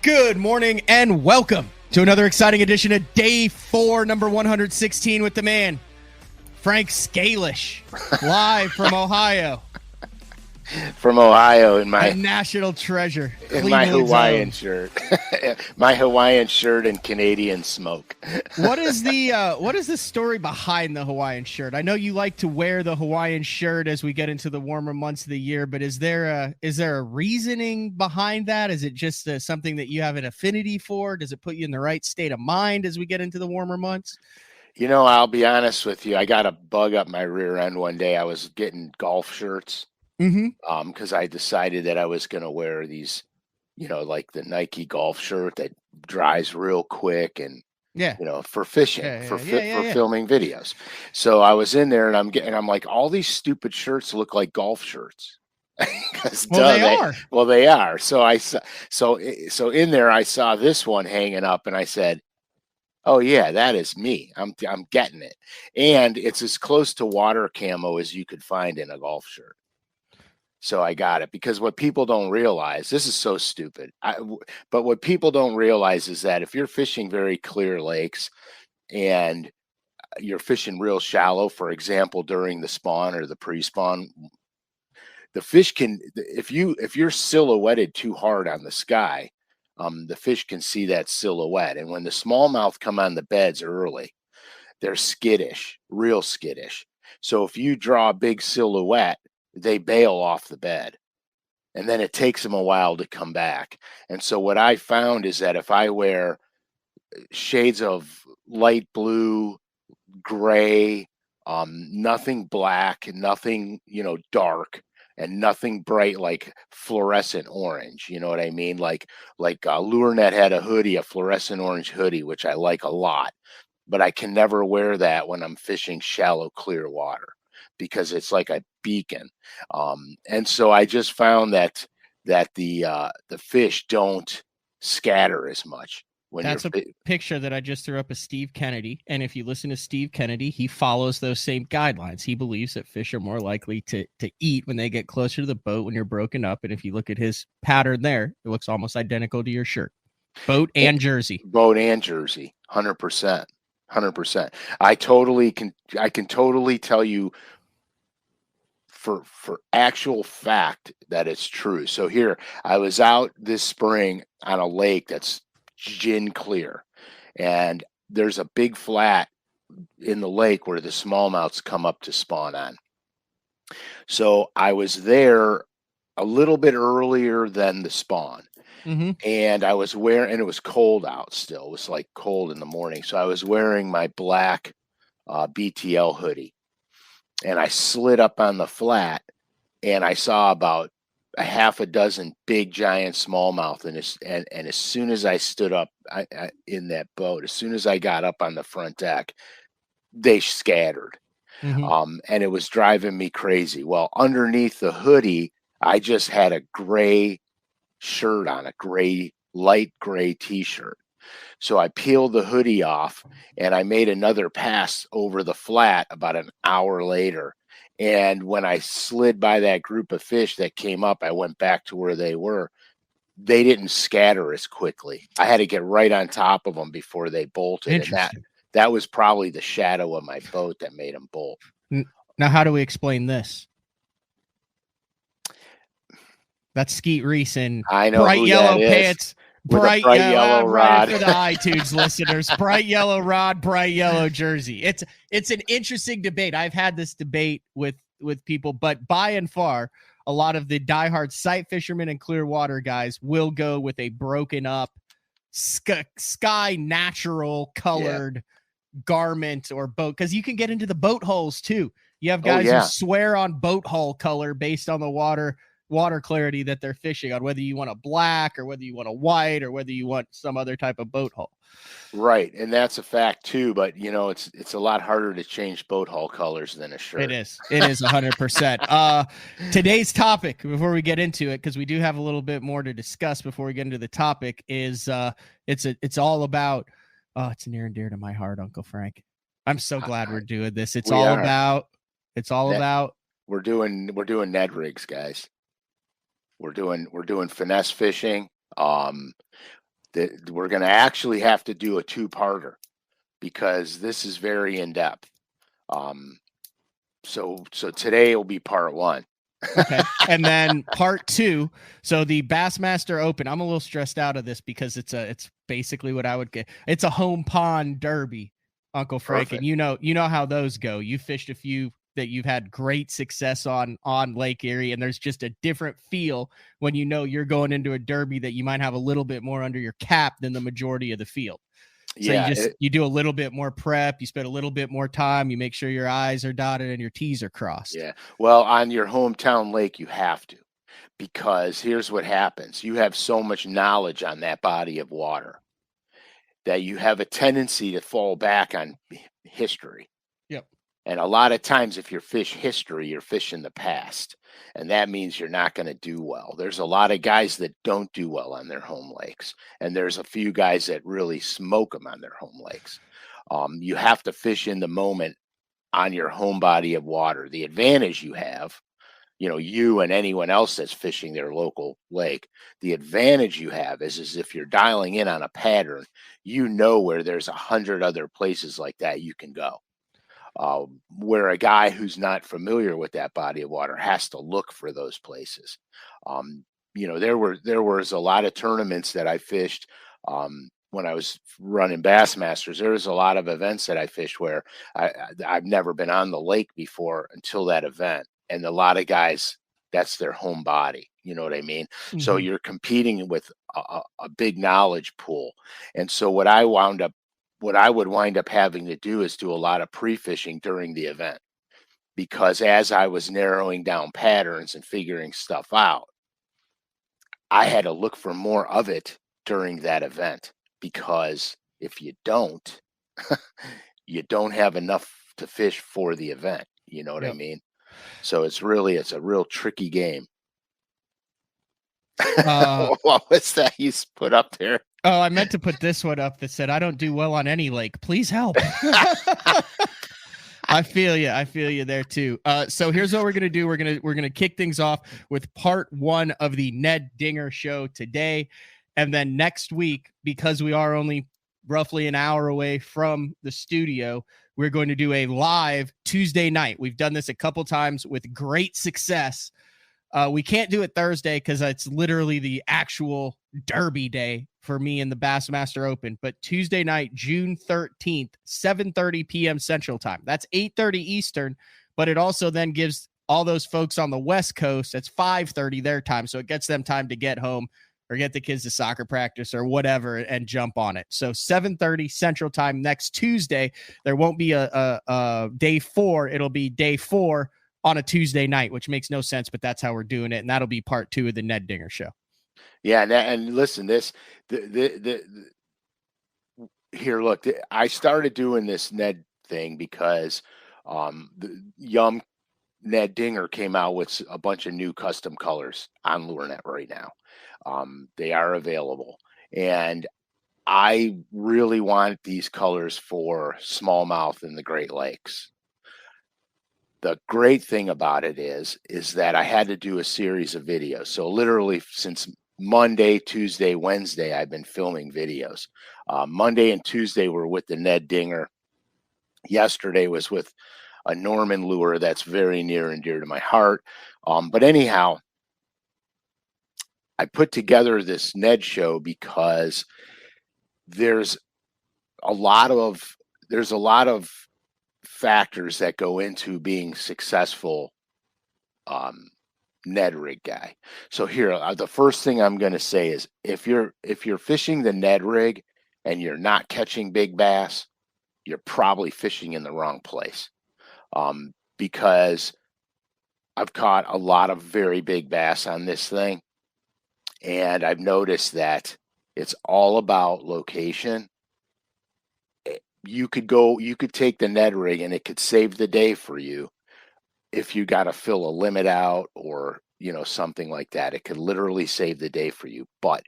Good morning and welcome to another exciting edition of Day 4, number 116 with the man, Frank SCALISH, live from Ohio. From Ohio in my national treasure, in my Hawaiian shirt, my Hawaiian shirt and Canadian smoke. What is the story behind the Hawaiian shirt? I know you like to wear the Hawaiian shirt as we get into the warmer months of the year, but is there a reasoning behind that? Is it just something that you have an affinity for? Does it put you in the right state of mind as we get into the warmer months? You know, I'll be honest with you. I got a bug up my rear end one day. I was getting golf shirts. Because I decided that I was going to wear these, like the Nike golf shirt that dries real quick and, for fishing, for filming videos. So I was in there and I'm like, all these stupid shirts look like golf shirts. They are. So in there, I saw this one hanging up and I said, oh yeah, that is me. I'm getting it. And it's as close to water camo as you could find in a golf shirt. So I got it because what people don't realize, this is so stupid, but what people don't realize is that if you're fishing very clear lakes and you're fishing real shallow, for example, during the spawn or the pre-spawn, the fish can, if you're silhouetted too hard on the sky, the fish can see that silhouette. And when the smallmouth come on the beds early, they're skittish, real skittish. So if you draw a big silhouette, they bail off the bed and then it takes them a while to come back. And so what I found is that if I wear shades of light blue, gray, nothing black, nothing, dark, and nothing bright like fluorescent orange, you know what I mean? Like LureNet had a hoodie, a fluorescent orange hoodie, which I like a lot, but I can never wear that when I'm fishing shallow, clear water, because it's like a beacon. And so I just found that the fish don't scatter as much. That's a picture that I just threw up of Steve Kennedy. And if you listen to Steve Kennedy, he follows those same guidelines. He believes that fish are more likely to eat when they get closer to the boat when you're broken up. And if you look at his pattern there, it looks almost identical to your shirt. Boat and jersey. Boat and jersey, 100%. 100%. I can totally tell you for actual fact that it's true. So here, I was out this spring on a lake that's gin clear, and there's a big flat in the lake where the smallmouths come up to spawn on. So I was there a little bit earlier than the spawn. And I was wearing, and it was cold out still. It was like cold in the morning. So I was wearing my black BTL hoodie. And I slid up on the flat and I saw about a half a dozen big giant smallmouth. And as soon as I stood up in that boat, as soon as I got up on the front deck, they scattered. And it was driving me crazy. Well, underneath the hoodie, I just had a gray shirt on, a light gray t-shirt. So I peeled the hoodie off and I made another pass over the flat about an hour later. And when I slid by that group of fish that came up, I went back to where they were. They didn't scatter as quickly. I had to get right on top of them before they bolted. And that was probably the shadow of my boat that made them bolt. Now, how do we explain this? That's Skeet Reese in bright yellow pants. Bright yellow rod for the iTunes listeners. Bright yellow rod, bright yellow jersey. It's an interesting debate. I've had this debate with people, but by and far, a lot of the diehard sight fishermen and clear water guys will go with a broken up sky natural colored garment or boat, because you can get into the boat holes too. You have guys who swear on boat hull color based on the water clarity that they're fishing on, whether you want a black or whether you want a white or whether you want some other type of boat hull. Right. And that's a fact too, but it's a lot harder to change boat hull colors than a shirt. It is 100%. Today's topic, before we get into it, because we do have a little bit more to discuss before we get into the topic, is it's all about it's near and dear to my heart, Uncle Frank. I'm so glad we're doing this. It's all about we're doing Ned rigs, guys. We're doing finesse fishing. that we're going to actually have to do a two-parter because this is very in-depth. So today will be part one. Okay. And then part two. So the Bassmaster Open, I'm a little stressed out of this because it's basically what I would get. It's a home pond derby, Uncle Frank. Perfect. And you know how those go. You fished a few that you've had great success on Lake Erie, and there's just a different feel when you know you're going into a derby that you might have a little bit more under your cap than the majority of the field. So yeah, you do a little bit more prep, you spend a little bit more time, you make sure your I's are dotted and your T's are crossed. Yeah. Well, on your hometown lake, you have to, because here's what happens. You have so much knowledge on that body of water that you have a tendency to fall back on history. Yep. And a lot of times, if you're fish history, you're fishing the past. And that means you're not going to do well. There's a lot of guys that don't do well on their home lakes. And there's a few guys that really smoke them on their home lakes. You have to fish in the moment on your home body of water. The advantage you have, you and anyone else that's fishing their local lake, the advantage you have is if you're dialing in on a pattern, where there's 100 other places like that you can go. Where a guy who's not familiar with that body of water has to look for those places. There was a lot of tournaments that I fished when I was running Bassmasters. There was a lot of events that I fished where I've never been on the lake before until that event. And a lot of guys, that's their home body. You know what I mean? Mm-hmm. So you're competing with a big knowledge pool. And so what I would wind up having to do is do a lot of pre-fishing during the event, because as I was narrowing down patterns and figuring stuff out, I had to look for more of it during that event, because if you don't, you don't have enough to fish for the event. You know what I mean? So it's a real tricky game. What was that you put up there? Oh, I meant to put this one up that said, "I don't do well on any lake. Please help." I feel you there too. So here's what we're gonna do. We're gonna kick things off with part one of the Ned Dinger show today, and then next week, because we are only roughly an hour away from the studio, we're going to do a live Tuesday night. We've done this a couple times with great success. We can't do it Thursday because it's literally the actual derby day for me in the Bassmaster Open. But Tuesday night, June 13th, 7:30 p.m. Central Time. That's 8:30 Eastern, but it also then gives all those folks on the West Coast, that's 5:30 their time. So it gets them time to get home or get the kids to soccer practice or whatever and jump on it. So 7:30 Central Time next Tuesday. There won't be a day 4. It'll be day 4 on a Tuesday night, which makes no sense, but that's how we're doing it. And that'll be part 2 of the Ned Dinger show. Yeah. And listen, here, look, I started doing this Ned thing because the YUM Ned Dinger came out with a bunch of new custom colors on LureNet right now. They are available. And I really want these colors for smallmouth in the Great Lakes. The great thing about it is that I had to do a series of videos. So literally since Monday, Tuesday, Wednesday, I've been filming videos. Monday and Tuesday were with the Ned Dinger. Yesterday was with a Norman lure that's very near and dear to my heart. But anyhow, I put together this Ned show because there's a lot of factors that go into being successful Ned rig guy. So here, the first thing I'm going to say is if you're fishing the Ned rig and you're not catching big bass, you're probably fishing in the wrong place. Because I've caught a lot of very big bass on this thing, and I've noticed that it's all about location. You could take the Ned rig and it could save the day for you if you got to fill a limit out or, something like that. It could literally save the day for you. But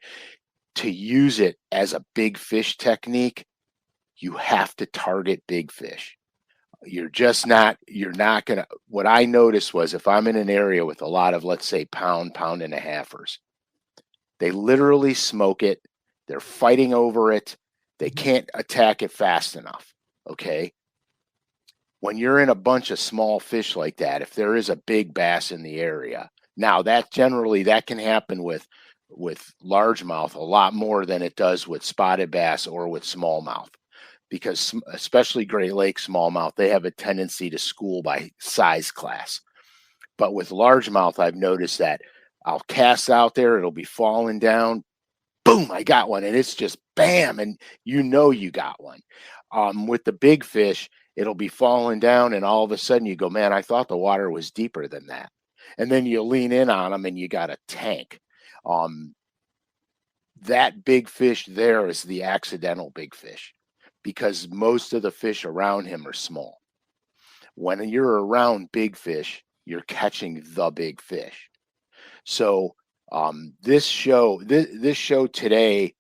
to use it as a big fish technique, you have to target big fish. You're not going to, what I noticed was if I'm in an area with a lot of, let's say, pound and a halfers, they literally smoke it. They're fighting over it. They can't attack it fast enough. Okay. When you're in a bunch of small fish like that, if there is a big bass in the area, now that generally that can happen with largemouth a lot more than it does with spotted bass or with smallmouth, because especially Great Lakes smallmouth, they have a tendency to school by size class. But with largemouth, I've noticed that I'll cast out there, it'll be falling down, boom, I got one, and it's just bam, and you know you got one. With the big fish, it'll be falling down, and all of a sudden you go, man, I thought the water was deeper than that. And then you lean in on them, and you got a tank. That big fish there is the accidental big fish, because most of the fish around him are small. When you're around big fish, you're catching the big fish. So this show today,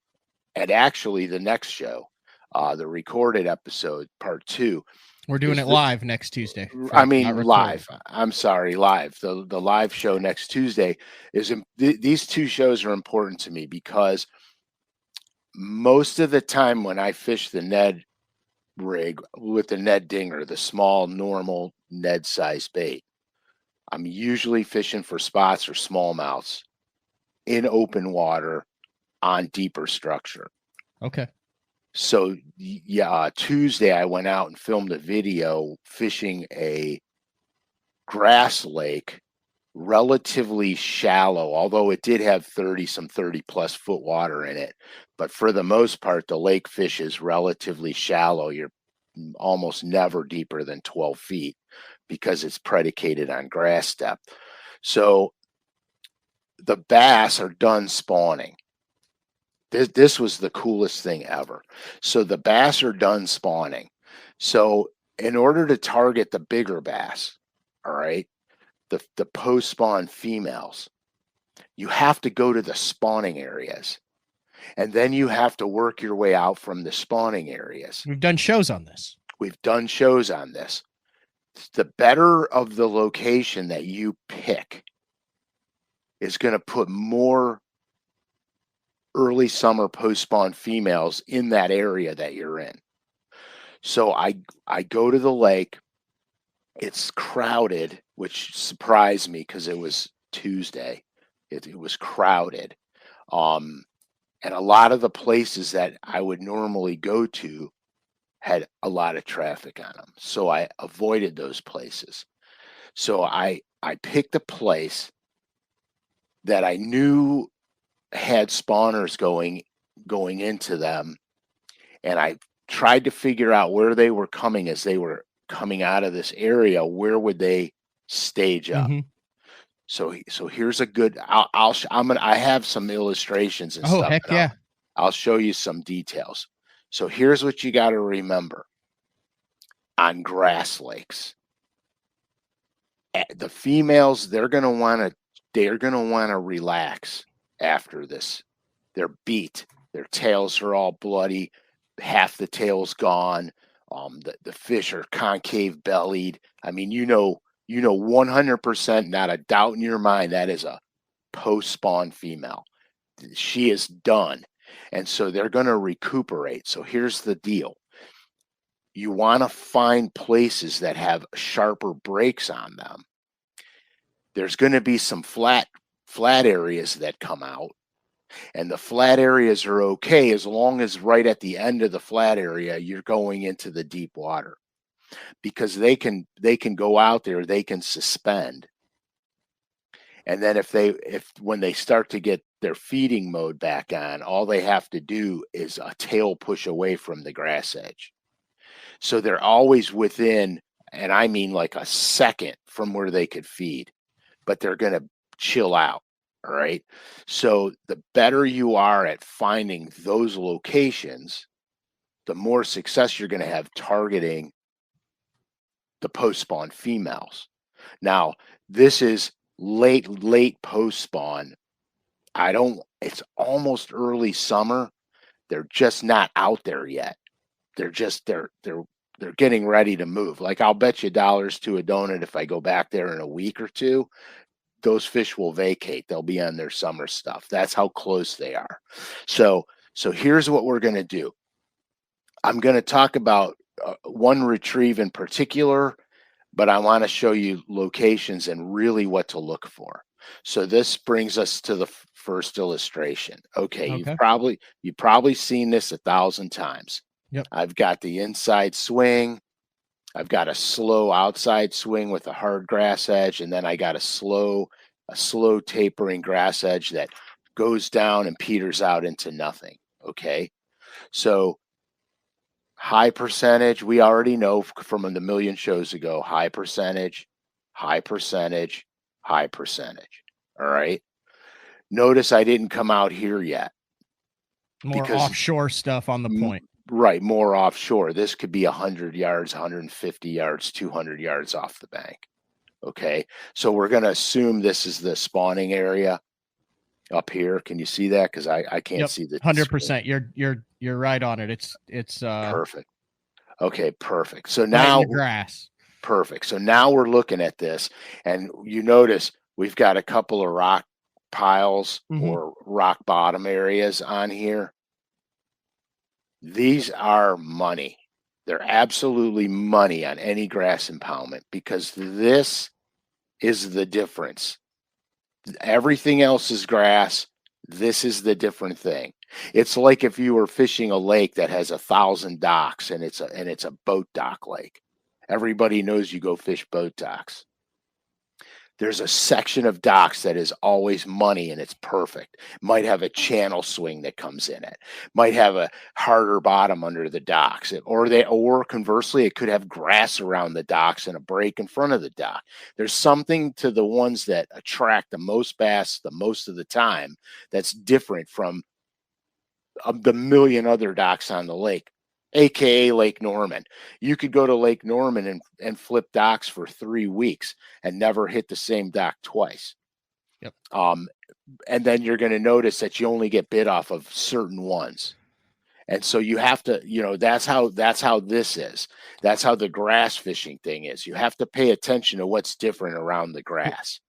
and actually the next show, the recorded episode, part 2. We're doing it live next Tuesday. I mean, live. I'm sorry, live. The live show next Tuesday is these two shows are important to me, because most of the time when I fish the Ned rig with the Ned Dinger, the small, normal Ned size bait, I'm usually fishing for spots or smallmouths in open water on deeper structure. Okay. So yeah, Tuesday I went out and filmed a video fishing a grass lake, relatively shallow, although it did have 30 plus foot water in it. But for the most part, the lake fish is relatively shallow. You're almost never deeper than 12 feet because it's predicated on grass depth. So the bass are done spawning. This was the coolest thing ever. So the bass are done spawning. So in order to target the bigger bass, all right, the post-spawn females, you have to go to the spawning areas. And then you have to work your way out from the spawning areas. We've done shows on this. We've done shows on this. The better of the location that you pick is going to put more early summer post-spawn females in that area that you're in. So I go to the lake. It's crowded, which surprised me because it was Tuesday. It was crowded. And a lot of the places that I would normally go to had a lot of traffic on them. So I avoided those places. So I picked a place that I knew had spawners going into them, and I tried to figure out where they were coming as they were coming out of this area. Where would they stage up? Mm-hmm. So here's a good. I have some illustrations and stuff. Oh heck yeah! I'll show you some details. So here's what you got to remember on grass lakes. The females, they're going to want to relax after this. They're beat. Their tails are all bloody. Half the tail's gone. The fish are concave bellied. I mean, you know 100%, not a doubt in your mind, that is a post-spawn female. She is done. And so they're going to recuperate. So here's the deal. You want to find places that have sharper breaks on them. There's going to be some flat areas that come out. And the flat areas are okay as long as right at the end of the flat area, you're going into the deep water. Because they can go out there, they can suspend. And then when they start to get their feeding mode back on, all they have to do is a tail push away from the grass edge. So they're always within, and I mean like a second from where they could feed, but they're going to chill out. All right. So the better you are at finding those locations, the more success you're going to have targeting the post-spawn females. Now, this is late post-spawn. It's almost early summer. They're just not out there yet. They're getting ready to move. Like, I'll bet you dollars to a donut if I go back there in a week or two, those fish will vacate. They'll be on their summer stuff. That's how close they are. So So here's what we're going to do. I'm going to talk about one retrieve in particular, but I want to show you locations and really what to look for. So this brings us to the first illustration. Okay, you've probably seen this 1,000 times. Yep. I've got the inside swing. I've got a slow outside swing with a hard grass edge, and then I got a slow tapering grass edge that goes down and peters out into nothing. Okay, so high percentage, we already know from the million shows ago, high percentage, high percentage, high percentage. All right. Notice I didn't come out here yet. More offshore stuff on the point. Right, more offshore. This could be 100 yards, 150 yards, 200 yards off the bank. Okay, so we're going to assume this is the spawning area up here. Can you see that? Because I can't see the 100%. You're right on it. It's perfect. Okay, perfect. So now grass. Perfect. So now we're looking at this, and you notice we've got a couple of rock piles or rock bottom areas on here. These are money. They're absolutely money on any grass impoundment, because this is the difference. Everything else is grass. This is the different thing. It's like if you were fishing a lake that has 1,000 docks and it's a boat dock lake. Everybody knows you go fish boat docks. There's a section of docks that is always money and it's perfect. Might have a channel swing that comes in it. Might have a harder bottom under the docks. Or conversely, it could have grass around the docks and a break in front of the dock. There's something to the ones that attract the most bass the most of the time that's different from the million other docks on the lake. AKA Lake Norman. You could go to Lake Norman and flip docks for 3 weeks and never hit the same dock twice. Yep. And then you're going to notice that you only get bid off of certain ones. And so you have to, that's how this is. That's how the grass fishing thing is. You have to pay attention to what's different around the grass.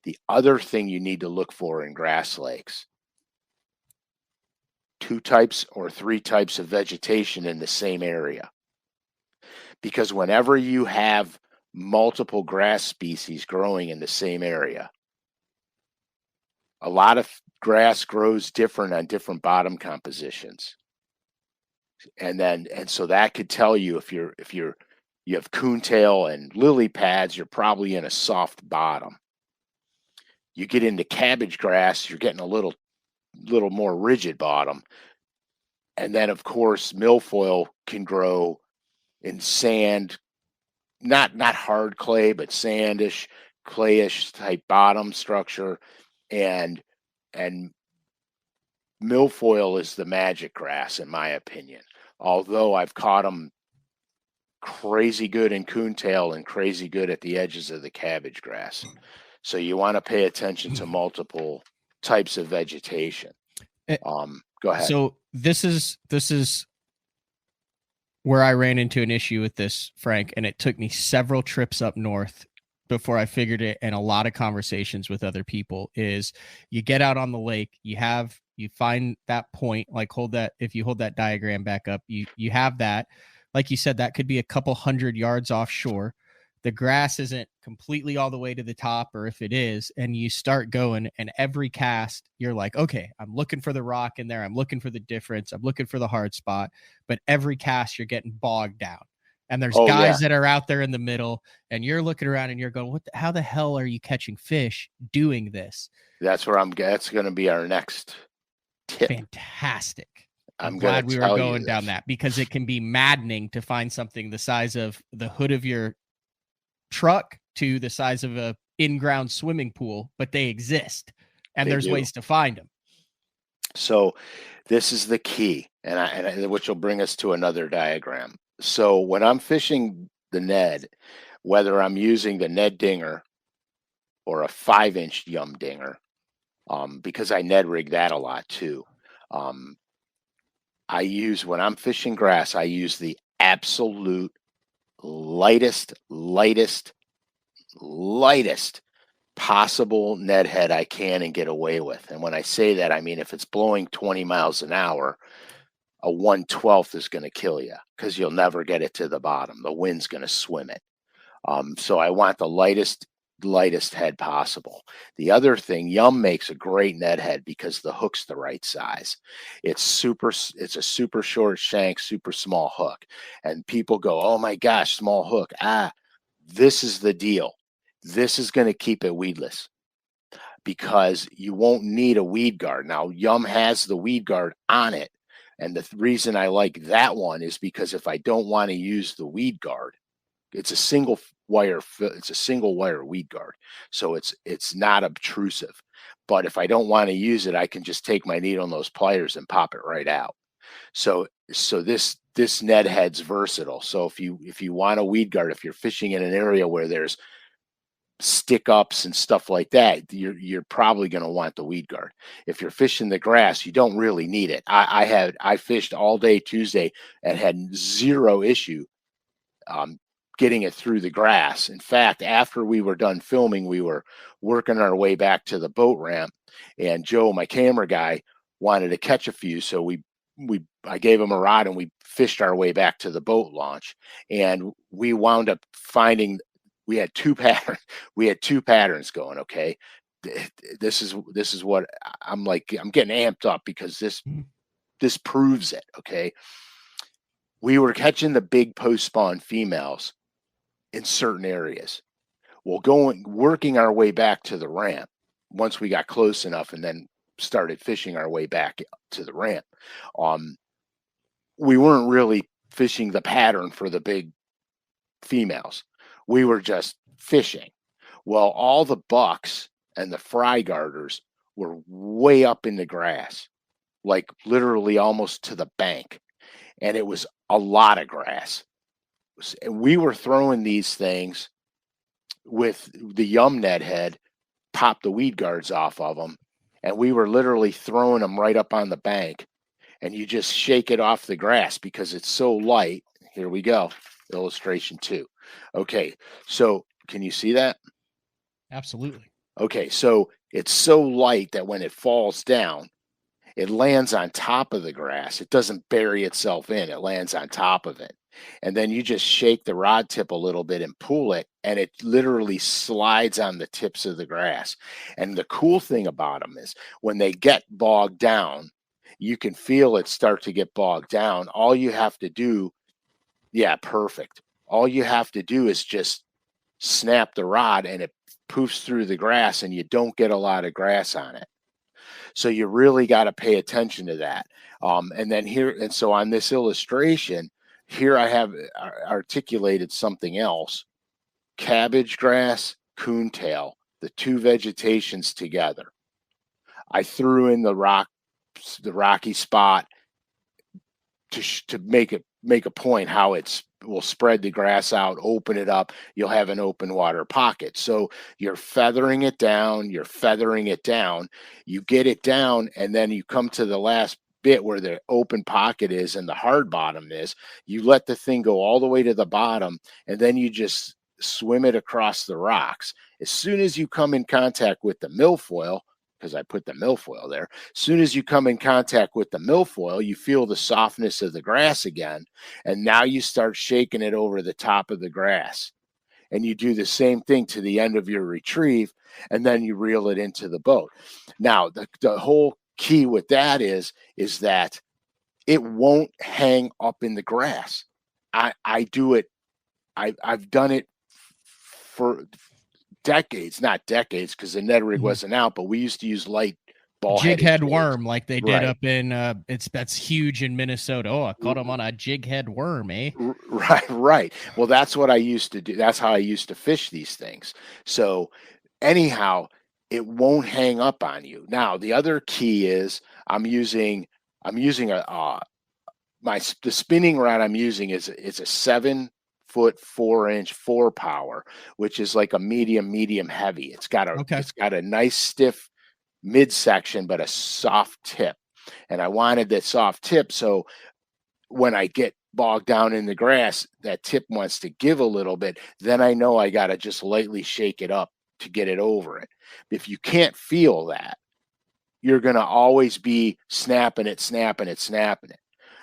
The other thing you need to look for in grass lakes, 2 types or 3 types of vegetation in the same area. Because whenever you have multiple grass species growing in the same area, a lot of grass grows different on different bottom compositions. And so that could tell you if you have coontail and lily pads, you're probably in a soft bottom. You get into cabbage grass, you're getting a little more rigid bottom. And then of course milfoil can grow in sand, not hard clay, but sandish, clayish type bottom structure. And milfoil is the magic grass in my opinion, although I've caught them crazy good in coontail and crazy good at the edges of the cabbage grass. So you want to pay attention to multiple types of vegetation. Go ahead. So this is where I ran into an issue with this, Frank, and it took me several trips up north before I figured it, and a lot of conversations with other people. Is you get out on the lake, you find that point, like if you hold that diagram back up, you have that, like you said, that could be a couple 100 yards offshore. The grass isn't completely all the way to the top, or if it is, and you start going, and every cast, you're like, okay, I'm looking for the rock in there. I'm looking for the difference. I'm looking for the hard spot. But every cast, you're getting bogged down. And there's guys that are out there in the middle, and you're looking around and you're going, how the hell are you catching fish doing this? That's going to be our next tip. Fantastic. I'm glad we were going down that, because it can be maddening to find something the size of the hood of your truck to the size of a in-ground swimming pool, but they exist, and there's ways to find them. So this is the key, and which will bring us to another diagram. So when I'm fishing the Ned, whether I'm using the Ned Dinger or a 5-inch YUM Dinger, because I Ned rig that a lot too. When I'm fishing grass, I use the absolute lightest possible Ned head I can and get away with. And when I say that, I mean if it's blowing 20 miles an hour, a 1/12 is going to kill you because you'll never get it to the bottom. The wind's going to swim it. So I want the lightest head possible. The other thing, YUM makes a great Ned head because the hook's the right size. It's a super short shank, super small hook. And people go, oh my gosh, small hook. This is the deal. This is going to keep it weedless because you won't need a weed guard. Now, YUM has the weed guard on it. And the reason I like that one is because if I don't want to use the weed guard, it's a single wire weed guard. So it's not obtrusive. But if I don't want to use it, I can just take my needle and those pliers and pop it right out. So this Ned head's versatile. So if you want a weed guard, if you're fishing in an area where there's stick ups and stuff like that, you're probably going to want the weed guard. If you're fishing the grass, you don't really need it. I fished all day Tuesday and had zero issue getting it through the grass. In fact, after we were done filming, we were working our way back to the boat ramp, and Joe, my camera guy, wanted to catch a few, so I gave him a rod and we fished our way back to the boat launch, and we wound up finding we had two patterns going. Okay, this is what I'm like. I'm getting amped up because this proves it. Okay, we were catching the big post spawn females in certain areas. Well, working our way back to the ramp once we got close enough, and then started fishing our way back to the ramp. We weren't really fishing the pattern for the big females. We were just fishing. Well, all the bucks and the fry garters were way up in the grass, like literally almost to the bank. And it was a lot of grass. And we were throwing these things with the YUM Ned head, pop the weed guards off of them. And we were literally throwing them right up on the bank. And you just shake it off the grass because it's so light. Here we go. Illustration 2. Okay, so can you see that? Absolutely. Okay, so it's so light that when it falls down, it lands on top of the grass. It doesn't bury itself in. It lands on top of it. And then you just shake the rod tip a little bit and pull it, and it literally slides on the tips of the grass. And the cool thing about them is when they get bogged down, you can feel it start to get bogged down. All you have to do, yeah, perfect. All you have to do is just snap the rod and it poofs through the grass and you don't get a lot of grass on it. So you really got to pay attention to that. And then here, and so on this illustration, here I have articulated something else. Cabbage grass, coontail, the two vegetations together. I threw in the rocky spot to make a point how will spread the grass out, open it up, you'll have an open water pocket. So you're feathering it down, you get it down, and then you come to the last bit where the open pocket is and the hard bottom is. You let the thing go all the way to the bottom, and then you just swim it across the rocks. As soon as you come in contact with the milfoil, because I put the milfoil there. As soon as you come in contact with the milfoil, you feel the softness of the grass again. And now you start shaking it over the top of the grass. And you do the same thing to the end of your retrieve, and then you reel it into the boat. Now, the whole key with that is that it won't hang up in the grass. I do it. I've done it for decades, not decades, because the Ned rig wasn't out, but we used to use light ball jig head worm like they did up in that's huge in Minnesota. Oh, I caught them on a jig head worm, eh? Right. Well, that's what I used to do. That's how I used to fish these things. So anyhow, it won't hang up on you. Now, the other key is I'm using the spinning rod I'm using is a 7-foot 4-inch 4-power, which is like a medium heavy. It's got a nice stiff midsection, but a soft tip. And I wanted that soft tip, so when I get bogged down in the grass, that tip wants to give a little bit. Then I know I got to just lightly shake it up to get it over it. If you can't feel that, you're going to always be snapping it.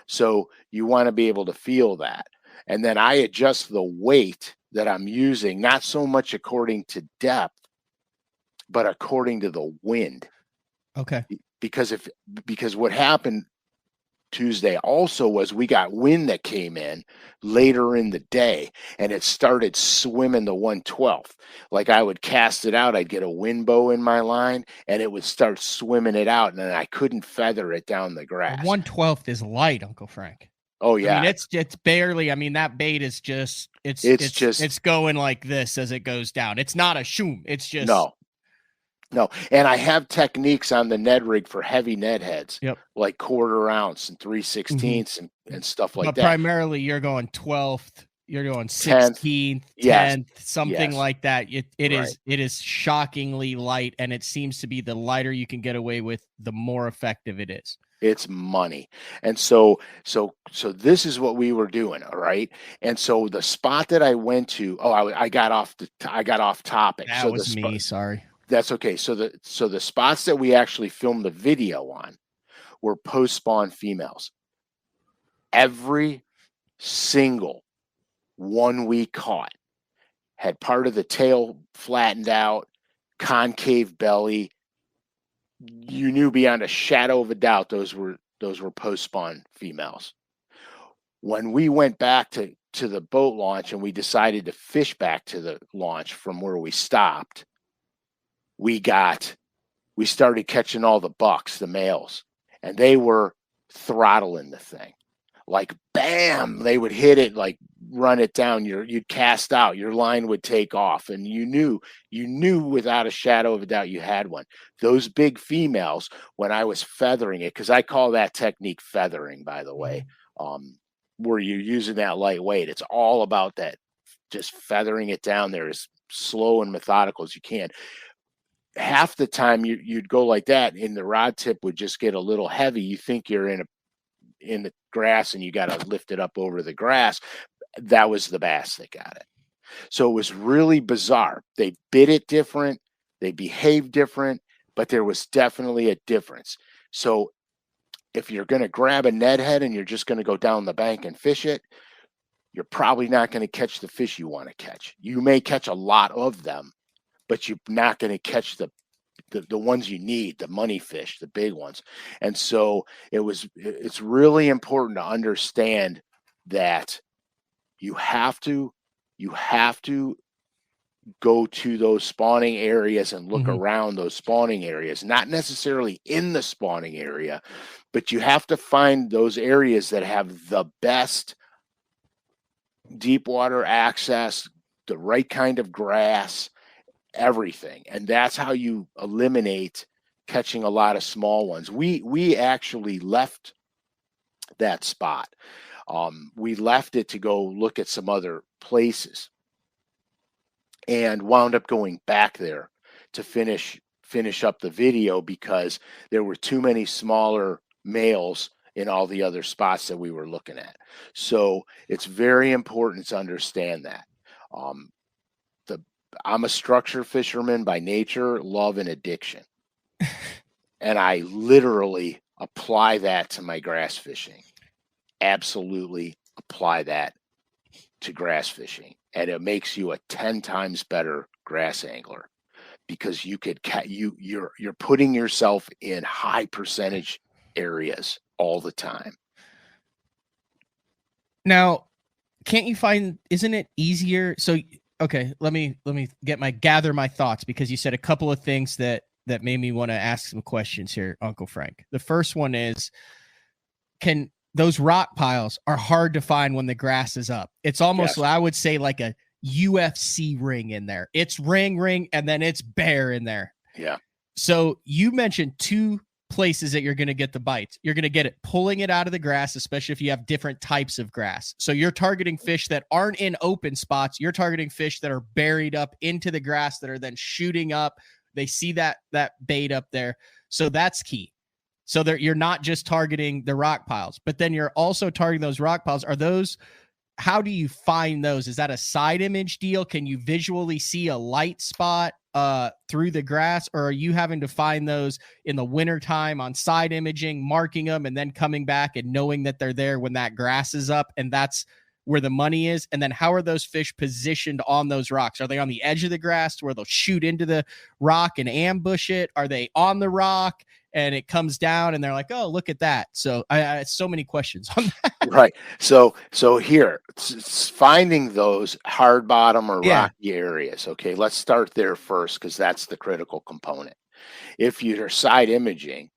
So you want to be able to feel that. And then I adjust the weight that I'm using, not so much according to depth, but according to the wind. Okay. Because what happened Tuesday also was we got wind that came in later in the day, and it started swimming the 1/12. Like I would cast it out, I'd get a wind bow in my line, and it would start swimming it out, and then I couldn't feather it down the grass. 1/12 is light, Uncle Frank. Oh yeah, I mean, it's barely. I mean, that bait is just it's going like this as it goes down. It's not a shoom. It's just No, and I have techniques on the Ned rig for heavy Ned heads, yep, like 1/4 ounce and 3/16 and stuff like but that. Primarily, you're going 12th, you're going 16th, 10th, something like that. It is shockingly light, and it seems to be the lighter you can get away with, the more effective it is. It's money. And so this is what we were doing, all right? And so the spot that I went to, I got off topic. That was me, sorry. That's okay. So the spots that we actually filmed the video on were post-spawn females. Every single one we caught had part of the tail flattened out, concave belly. You knew beyond a shadow of a doubt those were post-spawn females. When we went back to the boat launch and we decided to fish back to the launch from where we stopped, we started catching all the bucks, the males, and they were throttling the thing. Like bam, they would hit it, like run it down. You'd cast out, your line would take off, and you knew without a shadow of a doubt you had one. Those big females, when I was feathering it, because I call that technique feathering, by the way, where you're using that lightweight. It's all about that, just feathering it down there as slow and methodical as you can. Half the time you'd go like that, and the rod tip would just get a little heavy. You think you're in the grass, and you got to lift it up over the grass. That was the bass that got it. So it was really bizarre. They bit it different, they behaved different, but there was definitely a difference. So if you're going to grab a Ned head and you're just going to go down the bank and fish it, you're probably not going to catch the fish you want to catch. You may catch a lot of them, but you're not going to catch the ones you need, the money fish, the big ones. And so it's really important to understand that you have to go to those spawning areas and look around those spawning areas, not necessarily in the spawning area, but you have to find those areas that have the best deep water access, the right kind of grass, everything. And that's how you eliminate catching a lot of small ones. We actually left that spot. We left it to go look at some other places, and wound up going back there to finish up the video because there were too many smaller males in all the other spots that we were looking at. So it's very important to understand that. I'm a structure fisherman by nature, love, and addiction. And I literally apply that to my grass fishing. Absolutely apply that to grass fishing. And it makes you a 10 times better grass angler because you're putting yourself in high percentage areas all the time. Now, can't you find, isn't it easier? So okay, let me gather my thoughts, because you said a couple of things that made me want to ask some questions here, Uncle Frank. The first one is, those rock piles are hard to find when the grass is up. It's almost, I would say, like a UFC ring in there. It's ring, and then it's bare in there. Yeah. So you mentioned two places that you're going to get the bites. You're going to get it pulling it out of the grass, especially if you have different types of grass. So you're targeting fish that aren't in open spots. You're targeting fish that are buried up into the grass that are then shooting up. They see that bait up there. So that's key. So you're not just targeting the rock piles, but then you're also targeting those rock piles. Are those how do you find those? Is that a side image deal? Can you visually see a light spot through the grass, or are you having to find those in the wintertime on side imaging, marking them, and then coming back and knowing that they're there when that grass is up, and that's where the money is? And then how are those fish positioned on those rocks? Are they on the edge of the grass where they'll shoot into the rock and ambush it? Are they on the rock and it comes down and they're like, oh, look at that? So I so many questions on that. Right. So here, finding those hard bottom or rocky areas. Okay, let's start there first, because that's the critical component. If you're side imaging,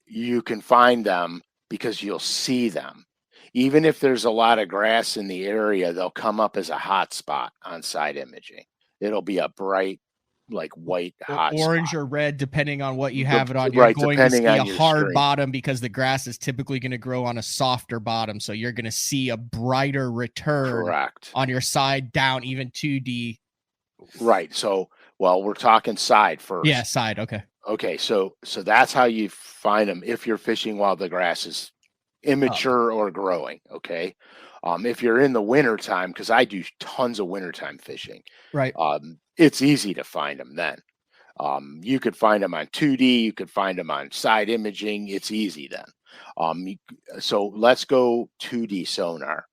you can find them because you'll see them. Even if there's a lot of grass in the area, they'll come up as a hot spot on side imaging. It'll be a bright, like white hot orange spot. Or red, depending on what you have it on. You're going to see a hard bottom because the grass is typically going to grow on a softer bottom. So you're going to see a brighter return on your side down, even 2D. Right. So, well, we're talking side first. Yeah, side. Okay. Okay. So that's how you find them if you're fishing while the grass is immature or growing. Okay. If you're in the winter time, because I do tons of wintertime fishing, right? It's easy to find them then. You could find them on 2D, you could find them on side imaging. It's easy then. So let's go 2D sonar.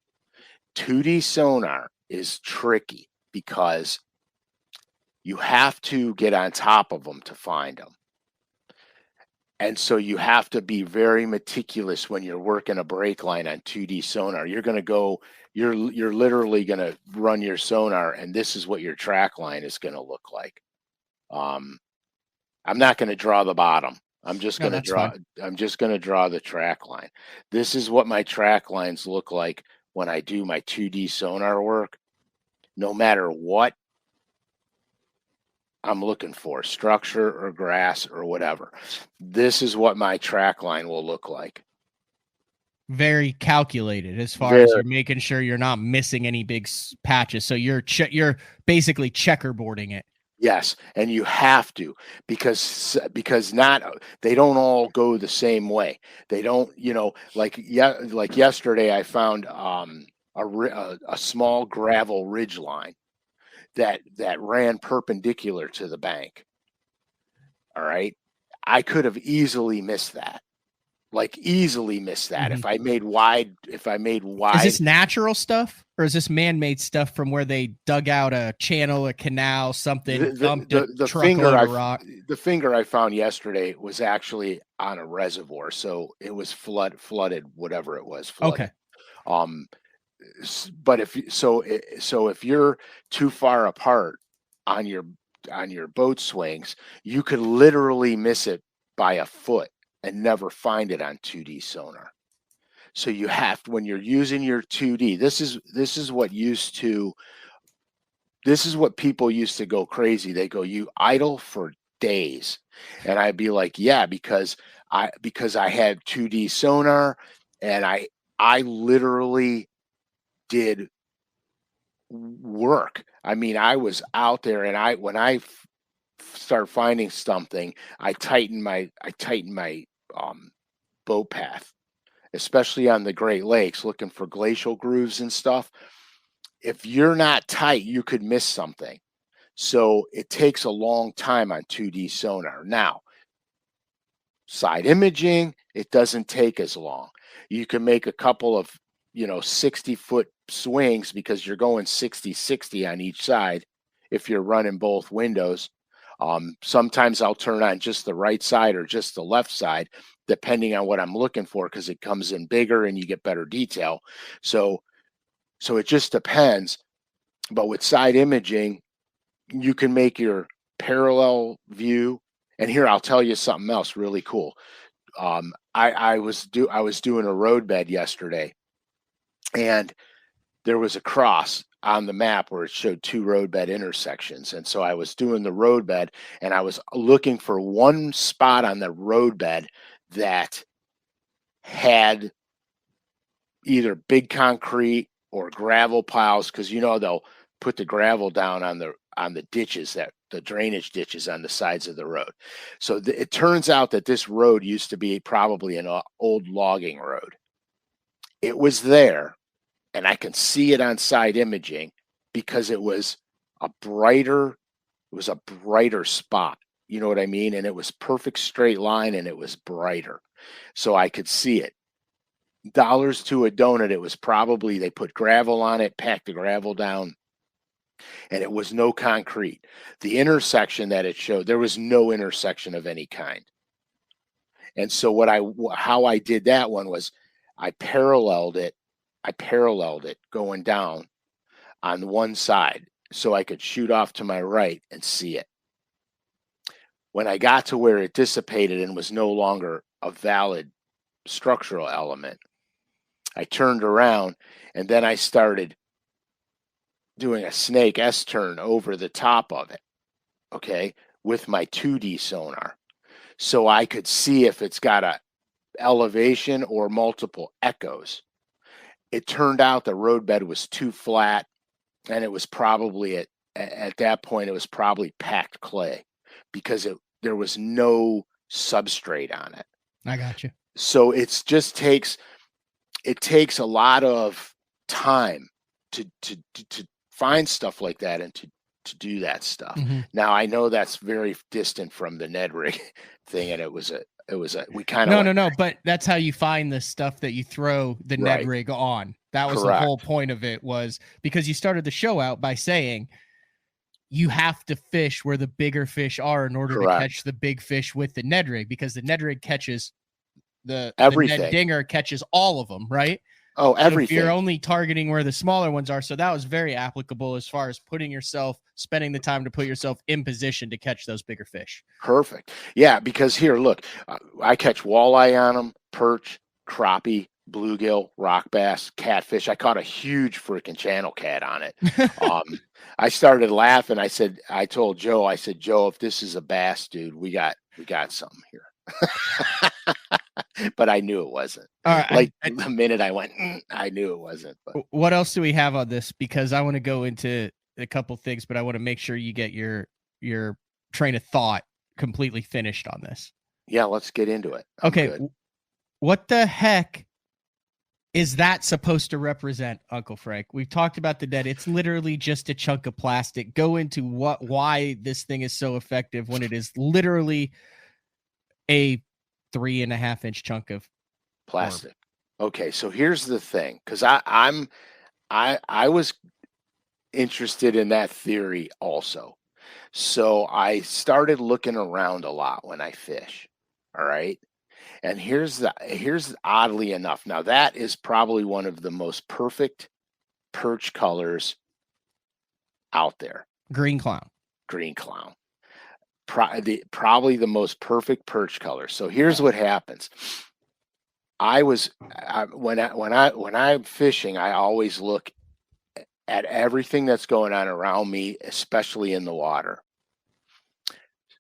2D sonar is tricky because you have to get on top of them to find them. And so you have to be very meticulous when you're working a break line on 2D sonar. You're going to go, you're literally going to run your sonar, and this is what your track line is going to look like. I'm not going to draw the bottom. I'm just going to draw. Fine. I'm just going to draw the track line. This is what my track lines look like when I do my 2D sonar work. No matter what I'm looking for, structure or grass or whatever, this is what my track line will look like. Very calculated as far as you're making sure you're not missing any big patches. So you're basically checkerboarding it. Yes, and you have to, because they don't all go the same way. They don't, like yesterday I found a small gravel ridge line that ran perpendicular to the bank. All right. I could have easily missed that. Mm-hmm. If I made wide. Is this natural stuff, or is this man-made stuff from where they dug out a channel, a canal, something, dumped a truckload of rock? The finger I found yesterday was actually on a reservoir, so it was flooded, whatever it was. Flooded. Okay. But if you're too far apart on your boat swings, you could literally miss it by a foot and never find it on 2D sonar. So you have to, when you're using your 2D, this is what people used to go crazy. They go, you idle for days. And I'd be like, yeah, because I had 2D sonar, and I literally did work. I mean, I was out there, and when I start finding something, I tighten my boat path, especially on the Great Lakes, looking for glacial grooves and stuff. If you're not tight, you could miss something. So it takes a long time on 2D sonar. Now, side imaging, it doesn't take as long. You can make a couple of 60-foot swings because you're going 60-60 on each side if you're running both windows. Sometimes I'll turn on just the right side or just the left side, depending on what I'm looking for, because it comes in bigger and you get better detail. So it just depends. But with side imaging, you can make your parallel view. And here, I'll tell you something else really cool. I was doing a roadbed yesterday, and there was a cross on the map where it showed two roadbed intersections. And so I was doing the roadbed, and I was looking for one spot on the roadbed that had either big concrete or gravel piles, because they'll put the gravel down on the ditches, that the drainage ditches on the sides of the road. So it turns out that this road used to be probably an old logging road. It was there, and I can see it on side imaging because it was a brighter spot. You know what I mean? And it was perfect straight line and it was brighter. So I could see it. Dollars to a donut, it was probably, they put gravel on it, packed the gravel down, and it was no concrete. The intersection that it showed, there was no intersection of any kind. And so how I did that one was I paralleled it going down on one side so I could shoot off to my right and see it. When I got to where it dissipated and was no longer a valid structural element, I turned around and then I started doing a snake S-turn over the top of it, okay, with my 2D sonar. So I could see if it's got a elevation or multiple echoes. It turned out the roadbed was too flat, and it was probably at that point it was probably packed clay because there was no substrate on it. I got you. So it takes a lot of time to find stuff like that and to do that stuff. Mm-hmm. Now I know that's very distant from the Ned rig thing, and we kind of no, but that's how you find the stuff that you throw the Ned rig on. That was Correct. The whole point of it, was because you started the show out by saying you have to fish where the bigger fish are in order Correct. to catch the big fish with the Ned rig, because the Ned rig catches the Ned Dinger catches all of them, right? Oh, everything. So you're only targeting where the smaller ones are. So that was very applicable as far as spending the time to put yourself in position to catch those bigger fish. Perfect. Yeah, because here, look, I catch walleye on them, perch, crappie, bluegill, rock bass, catfish. I caught a huge freaking channel cat on it. I started laughing. I told Joe, Joe, if this is a bass, dude, we got something here. But I knew it wasn't. All right, like the minute I went, I knew it wasn't. But what else do we have on this? Because I want to go into a couple things, but I want to make sure you get your train of thought completely finished on this. Yeah, let's get into it. Okay, what the heck is that supposed to represent, Uncle Frank? We've talked about the Ned. It's literally just a chunk of plastic. Go into why this thing is so effective when it is literally a 3.5-inch chunk of plastic. Okay, so here's the thing, because I was interested in that theory also. So I started looking around a lot when I fish. All right. And here's oddly enough. Now that is probably one of the most perfect perch colors out there. Green clown. Probably the most perfect perch color. So here's what happens. When I'm fishing, I always look at everything that's going on around me, especially in the water.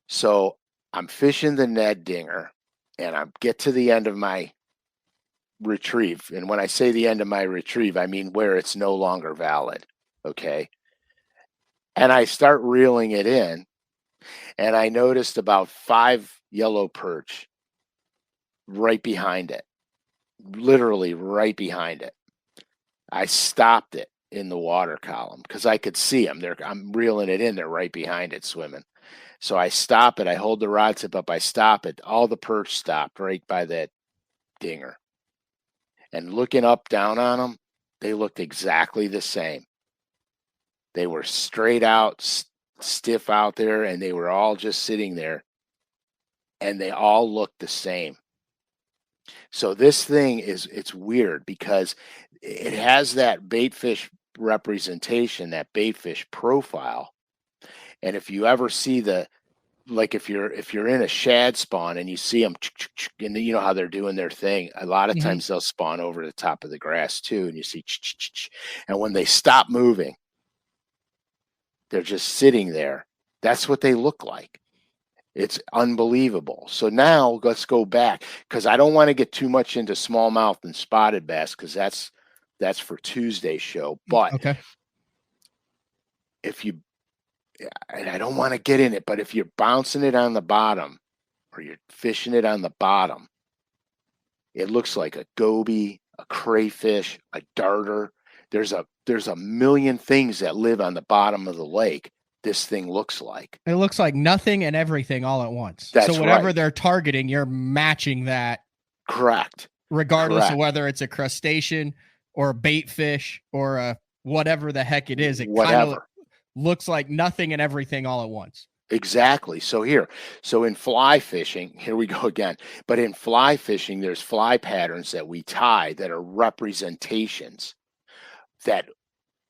So I'm fishing the Ned Dinger, and I get to the end of my retrieve. And when I say the end of my retrieve, I mean where it's no longer valid. Okay. And I start reeling it in, and I noticed about 5 yellow perch right behind it, literally right behind it. I stopped it in the water column because I could see them. I'm reeling it in. They're right behind it swimming. So I stop it. I hold the rod tip up. I stop it. All the perch stopped right by that dinger. And looking up, down on them, they looked exactly the same. They were straight out, stiff out there, and they were all just sitting there. And they all looked the same. So this thing it's weird because it has that baitfish representation, that baitfish profile. And if you ever see if you're in a shad spawn and you see them, and you know how they're doing their thing, a lot of times they'll spawn over the top of the grass too, and you see, and when they stop moving, they're just sitting there. That's what they look like. It's unbelievable. So now let's go back, because I don't want to get too much into smallmouth and spotted bass, because that's for Tuesday's show. But okay, and I don't want to get in it, but if you're bouncing it on the bottom or you're fishing it on the bottom, it looks like a goby, a crayfish, a darter. there's a million things that live on the bottom of the lake. This thing looks like. It looks like nothing and everything all at once. That's so whatever right. they're targeting, you're matching that. Correct. Regardless of whether it's a crustacean or a bait fish or a whatever the heck it is, it kind of looks like nothing and everything all at once. Exactly. So in fly fishing, here we go again. But in fly fishing, there's fly patterns that we tie that are representations that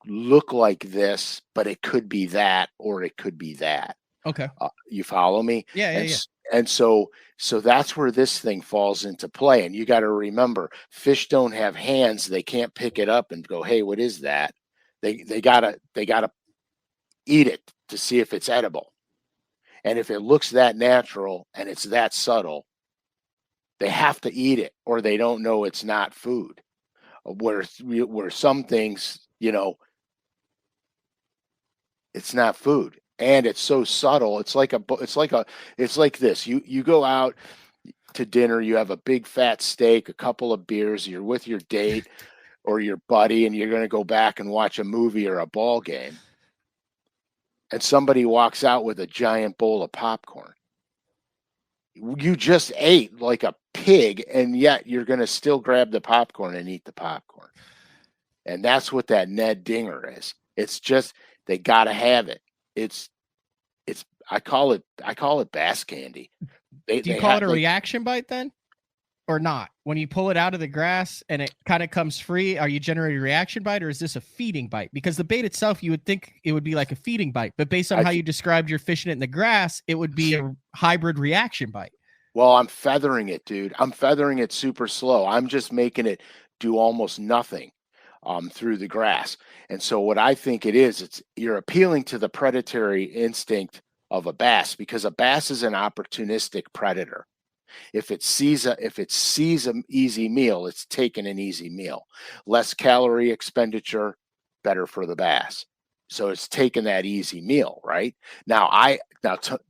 look like this, but it could be that, or it could be that. Okay. You follow me? Yeah. And so that's where this thing falls into play. And you got to remember, fish don't have hands. They can't pick it up and go, hey, what is that? They gotta eat it to see if it's edible. And if it looks that natural and it's that subtle, they have to eat it or they don't know it's not food. Where some things, it's not food. And it's so subtle. It's like this. You go out to dinner, you have a big fat steak, a couple of beers, you're with your date or your buddy, and you're going to go back and watch a movie or a ball game. And somebody walks out with a giant bowl of popcorn. You just ate like a pig, and yet you're going to still grab the popcorn and eat the popcorn. And that's what that Ned Dinger is. It's just, they got to have it. I call it bass candy. Do you call it a reaction bite then? Or not? When you pull it out of the grass and it kind of comes free, are you generating a reaction bite or is this a feeding bite? Because the bait itself, you would think it would be like a feeding bite, but based on how you described you're fishing it in the grass, it would be a hybrid reaction bite. Well, I'm feathering it, dude. I'm feathering it super slow. I'm just making it do almost nothing through the grass. And so what I think it is, you're appealing to the predatory instinct of a bass, because a bass is an opportunistic predator. If it sees an easy meal, it's taking an easy meal. Less calorie expenditure, better for the bass. So it's taking that easy meal, right? Now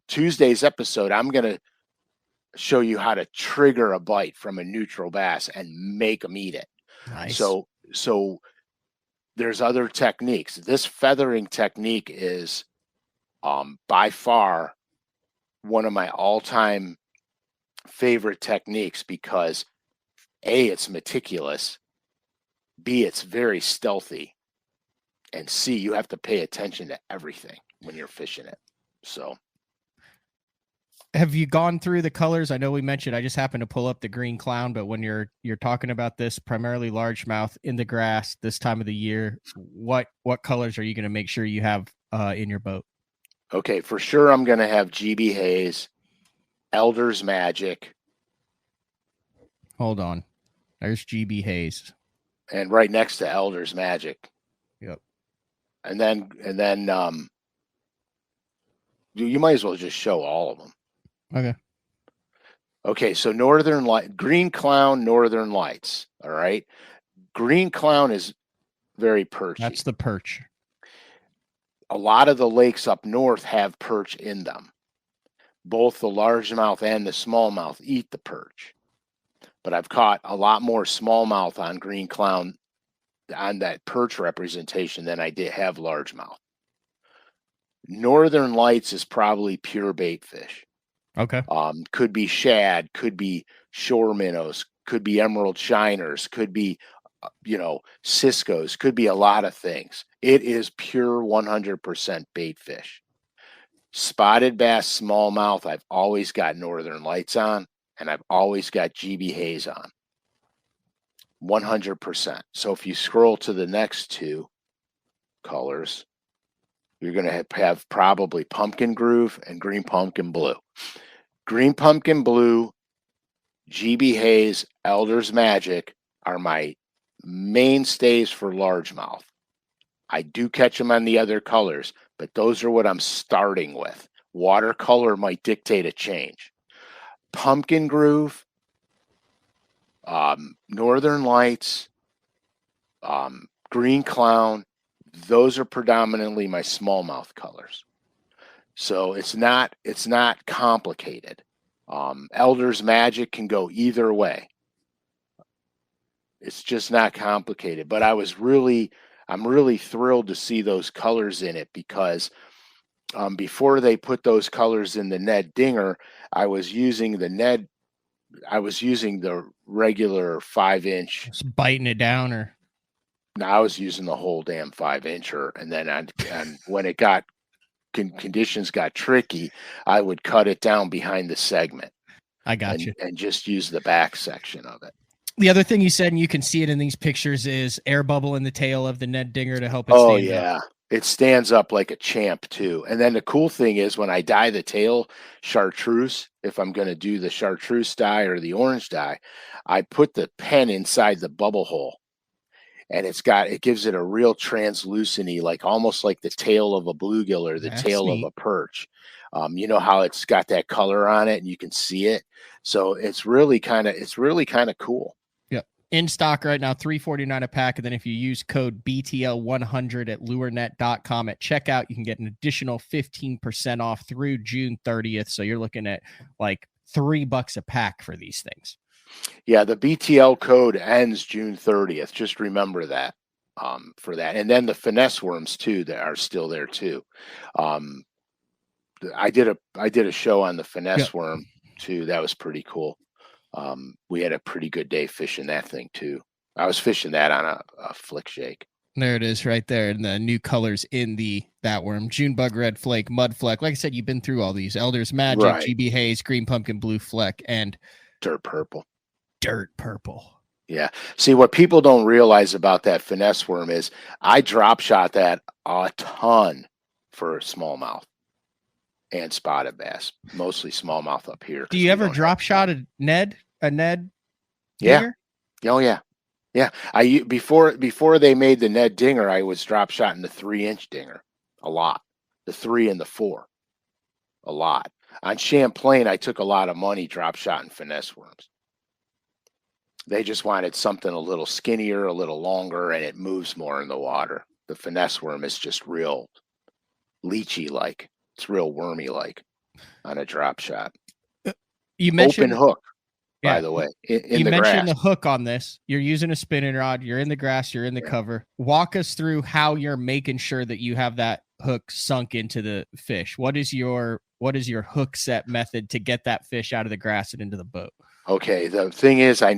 Tuesday's episode, I'm going to show you how to trigger a bite from a neutral bass and make them eat it. Nice. So there's other techniques. This feathering technique is by far one of my all-time favorite techniques because A, it's meticulous, B, it's very stealthy, and C, you have to pay attention to everything when you're fishing it. So have you gone through the colors? I know we mentioned, I just happened to pull up the green clown, but when you're talking about this primarily largemouth in the grass this time of the year, what colors are you going to make sure you have in your boat? Okay, for sure I'm going to have GB Haze, Elder's Magic. Hold on. There's GB Haze. And right next to Elder's Magic. Yep. And then you might as well just show all of them. Okay. Okay, so Northern Light, Green Clown, Northern Lights. All right. Green Clown is very perchy. That's the perch. A lot of the lakes up north have perch in them. Both the largemouth and the smallmouth eat the perch. But I've caught a lot more smallmouth on Green Clown on that perch representation than I did have largemouth. Northern Lights is probably pure bait fish. Okay. Could be shad, could be shore minnows, could be emerald shiners, could be, Cisco's, could be a lot of things. It is pure 100% bait fish. Spotted bass, smallmouth, I've always got Northern Lights on, and I've always got GB Haze on. 100%. So if you scroll to the next two colors, you're going to have probably Pumpkin Groove and Green Pumpkin Blue. Green Pumpkin Blue, GB Haze, Elder's Magic are my mainstays for largemouth. I do catch them on the other colors, but those are what I'm starting with. Watercolor might dictate a change. Pumpkin Groove, Northern Lights, Green Clown, those are predominantly my smallmouth colors. So it's not complicated. Elder's Magic can go either way. It's just not complicated. But I was really I'm really thrilled to see those colors in it because before they put those colors in the Ned Dinger, I was using the regular 5-inch. Just biting it down, or no, I was using the whole damn 5-incher, and then and when it got conditions got tricky, I would cut it down behind the segment. I got you. And just use the back section of it. The other thing you said, and you can see it in these pictures, is air bubble in the tail of the Ned Dinger to help it stand up. It stands up like a champ too. And then the cool thing is when I dye the tail chartreuse, if I'm going to do the chartreuse dye or the orange dye, I put the pen inside the bubble hole, and it gives it a real translucency, like almost like the tail of a bluegill or the tail of a perch. You know how it's got that color on it and you can see it. So it's really kind of cool. Yep. In stock right now, $3.49 a pack. And then if you use code BTL100 at lurenet.com at checkout, you can get an additional 15% off through June 30th. So you're looking at like $3 a pack for these things. Yeah, the BTL code ends June 30th. Just remember that for that. And then the finesse worms too, that are still there too. I did a show on the finesse worm too. That was pretty cool. We had a pretty good day fishing that thing too. I was fishing that on a flick shake. There it is right there. And the new colors in that worm: June bug red flake, mud fleck. Like I said, you've been through all these: Elder's Magic, right. GB Haze, green pumpkin, blue fleck, and dirt purple. Yeah. See, what people don't realize about that finesse worm is I drop shot that a ton for smallmouth and spotted bass, mostly smallmouth up here. Do you ever drop shot a Ned? Yeah. Dinger? Oh yeah. Yeah. Before they made the Ned Dinger, I was drop shotting the 3-inch dinger a lot. The 3 and the 4. A lot. On Champlain, I took a lot of money drop shotting finesse worms. They just wanted something a little skinnier, a little longer, and it moves more in the water. The finesse worm is just real leechy-like. It's real wormy-like on a drop shot. You mentioned open hook, by the way. You mentioned the hook on this. You're using a spinning rod. You're in the grass. You're in the cover. Walk us through how you're making sure that you have that hook sunk into the fish. What is your hook set method to get that fish out of the grass and into the boat? Okay, the thing is, I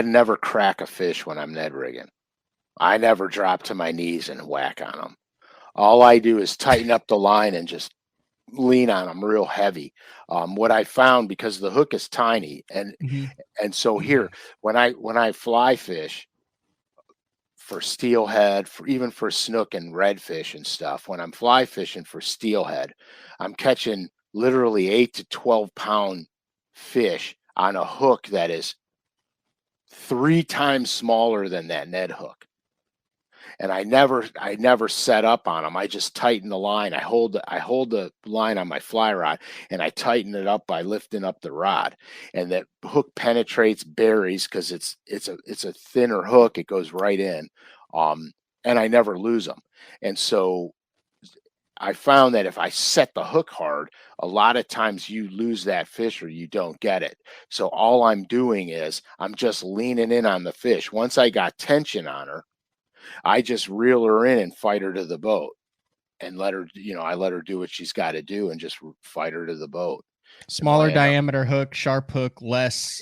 never crack a fish when I'm Ned rigging. I never drop to my knees and whack on them. All I do is tighten up the line and just lean on them real heavy. What I found, because the hook is tiny, and so here, when I fly fish for steelhead, even for snook and redfish and stuff, when I'm fly fishing for steelhead, I'm catching literally 8 to 12 pound fish on a hook that is 3 times smaller than that Ned hook. And I never set up on them. I just tighten the line. I hold the line on my fly rod and I tighten it up by lifting up the rod. And that hook penetrates berries because it's a thinner hook. It goes right in. And I never lose them. And so I found that if I set the hook hard, a lot of times you lose that fish or you don't get it. So all I'm doing is I'm just leaning in on the fish. Once I got tension on her, I just reel her in and fight her to the boat and let her, I let her do what she's got to do and just fight her to the boat. Smaller diameter hook, sharp hook, less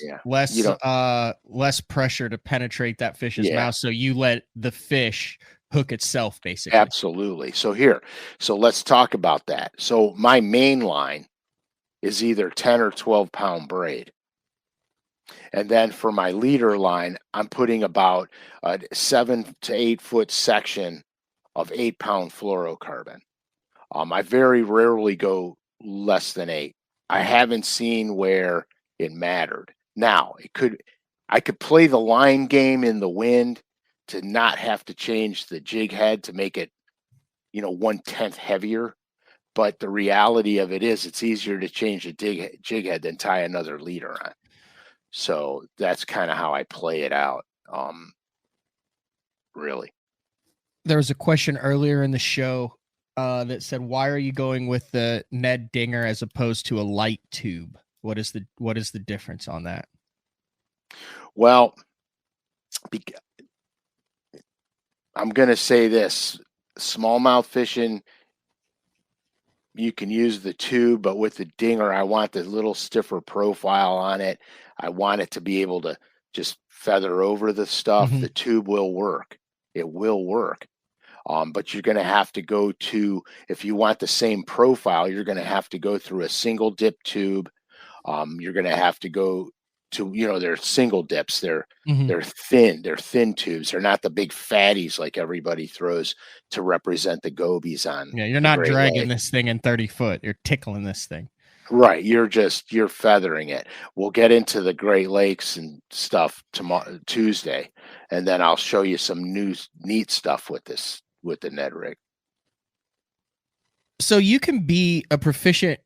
pressure to penetrate that fish's mouth. So you let the fish hook itself, basically. Absolutely. So let's talk about that. So my main line is either 10 or 12 pound braid. And then for my leader line, I'm putting about a 7 to 8 foot section of 8 pound fluorocarbon. I very rarely go less than 8. I haven't seen where it mattered. Now, I could play the line game in the wind to not have to change the jig head to make it, 1/10 heavier. But the reality of it is it's easier to change a jig head than tie another leader on. So that's kind of how I play it out. Really. There was a question earlier in the show that said, why are you going with the Ned Dinger as opposed to a light tube? What is the difference on that? Well, I'm going to say this, smallmouth fishing, you can use the tube, but with the dinger, I want the little stiffer profile on it. I want it to be able to just feather over the stuff. Mm-hmm. The tube will work. It will work. But you're going to have to go to, if you want the same profile, you're going to have to go through a single dip tube. You're going to have to go to, they're single dips. They're thin tubes. They're not the big fatties like everybody throws to represent the gobies on. Yeah, you're not dragging this thing in 30 foot. You're tickling this thing. Right. You're feathering it. We'll get into the Great Lakes and stuff tomorrow, Tuesday, and then I'll show you some neat stuff with the Ned rig. So you can be a proficient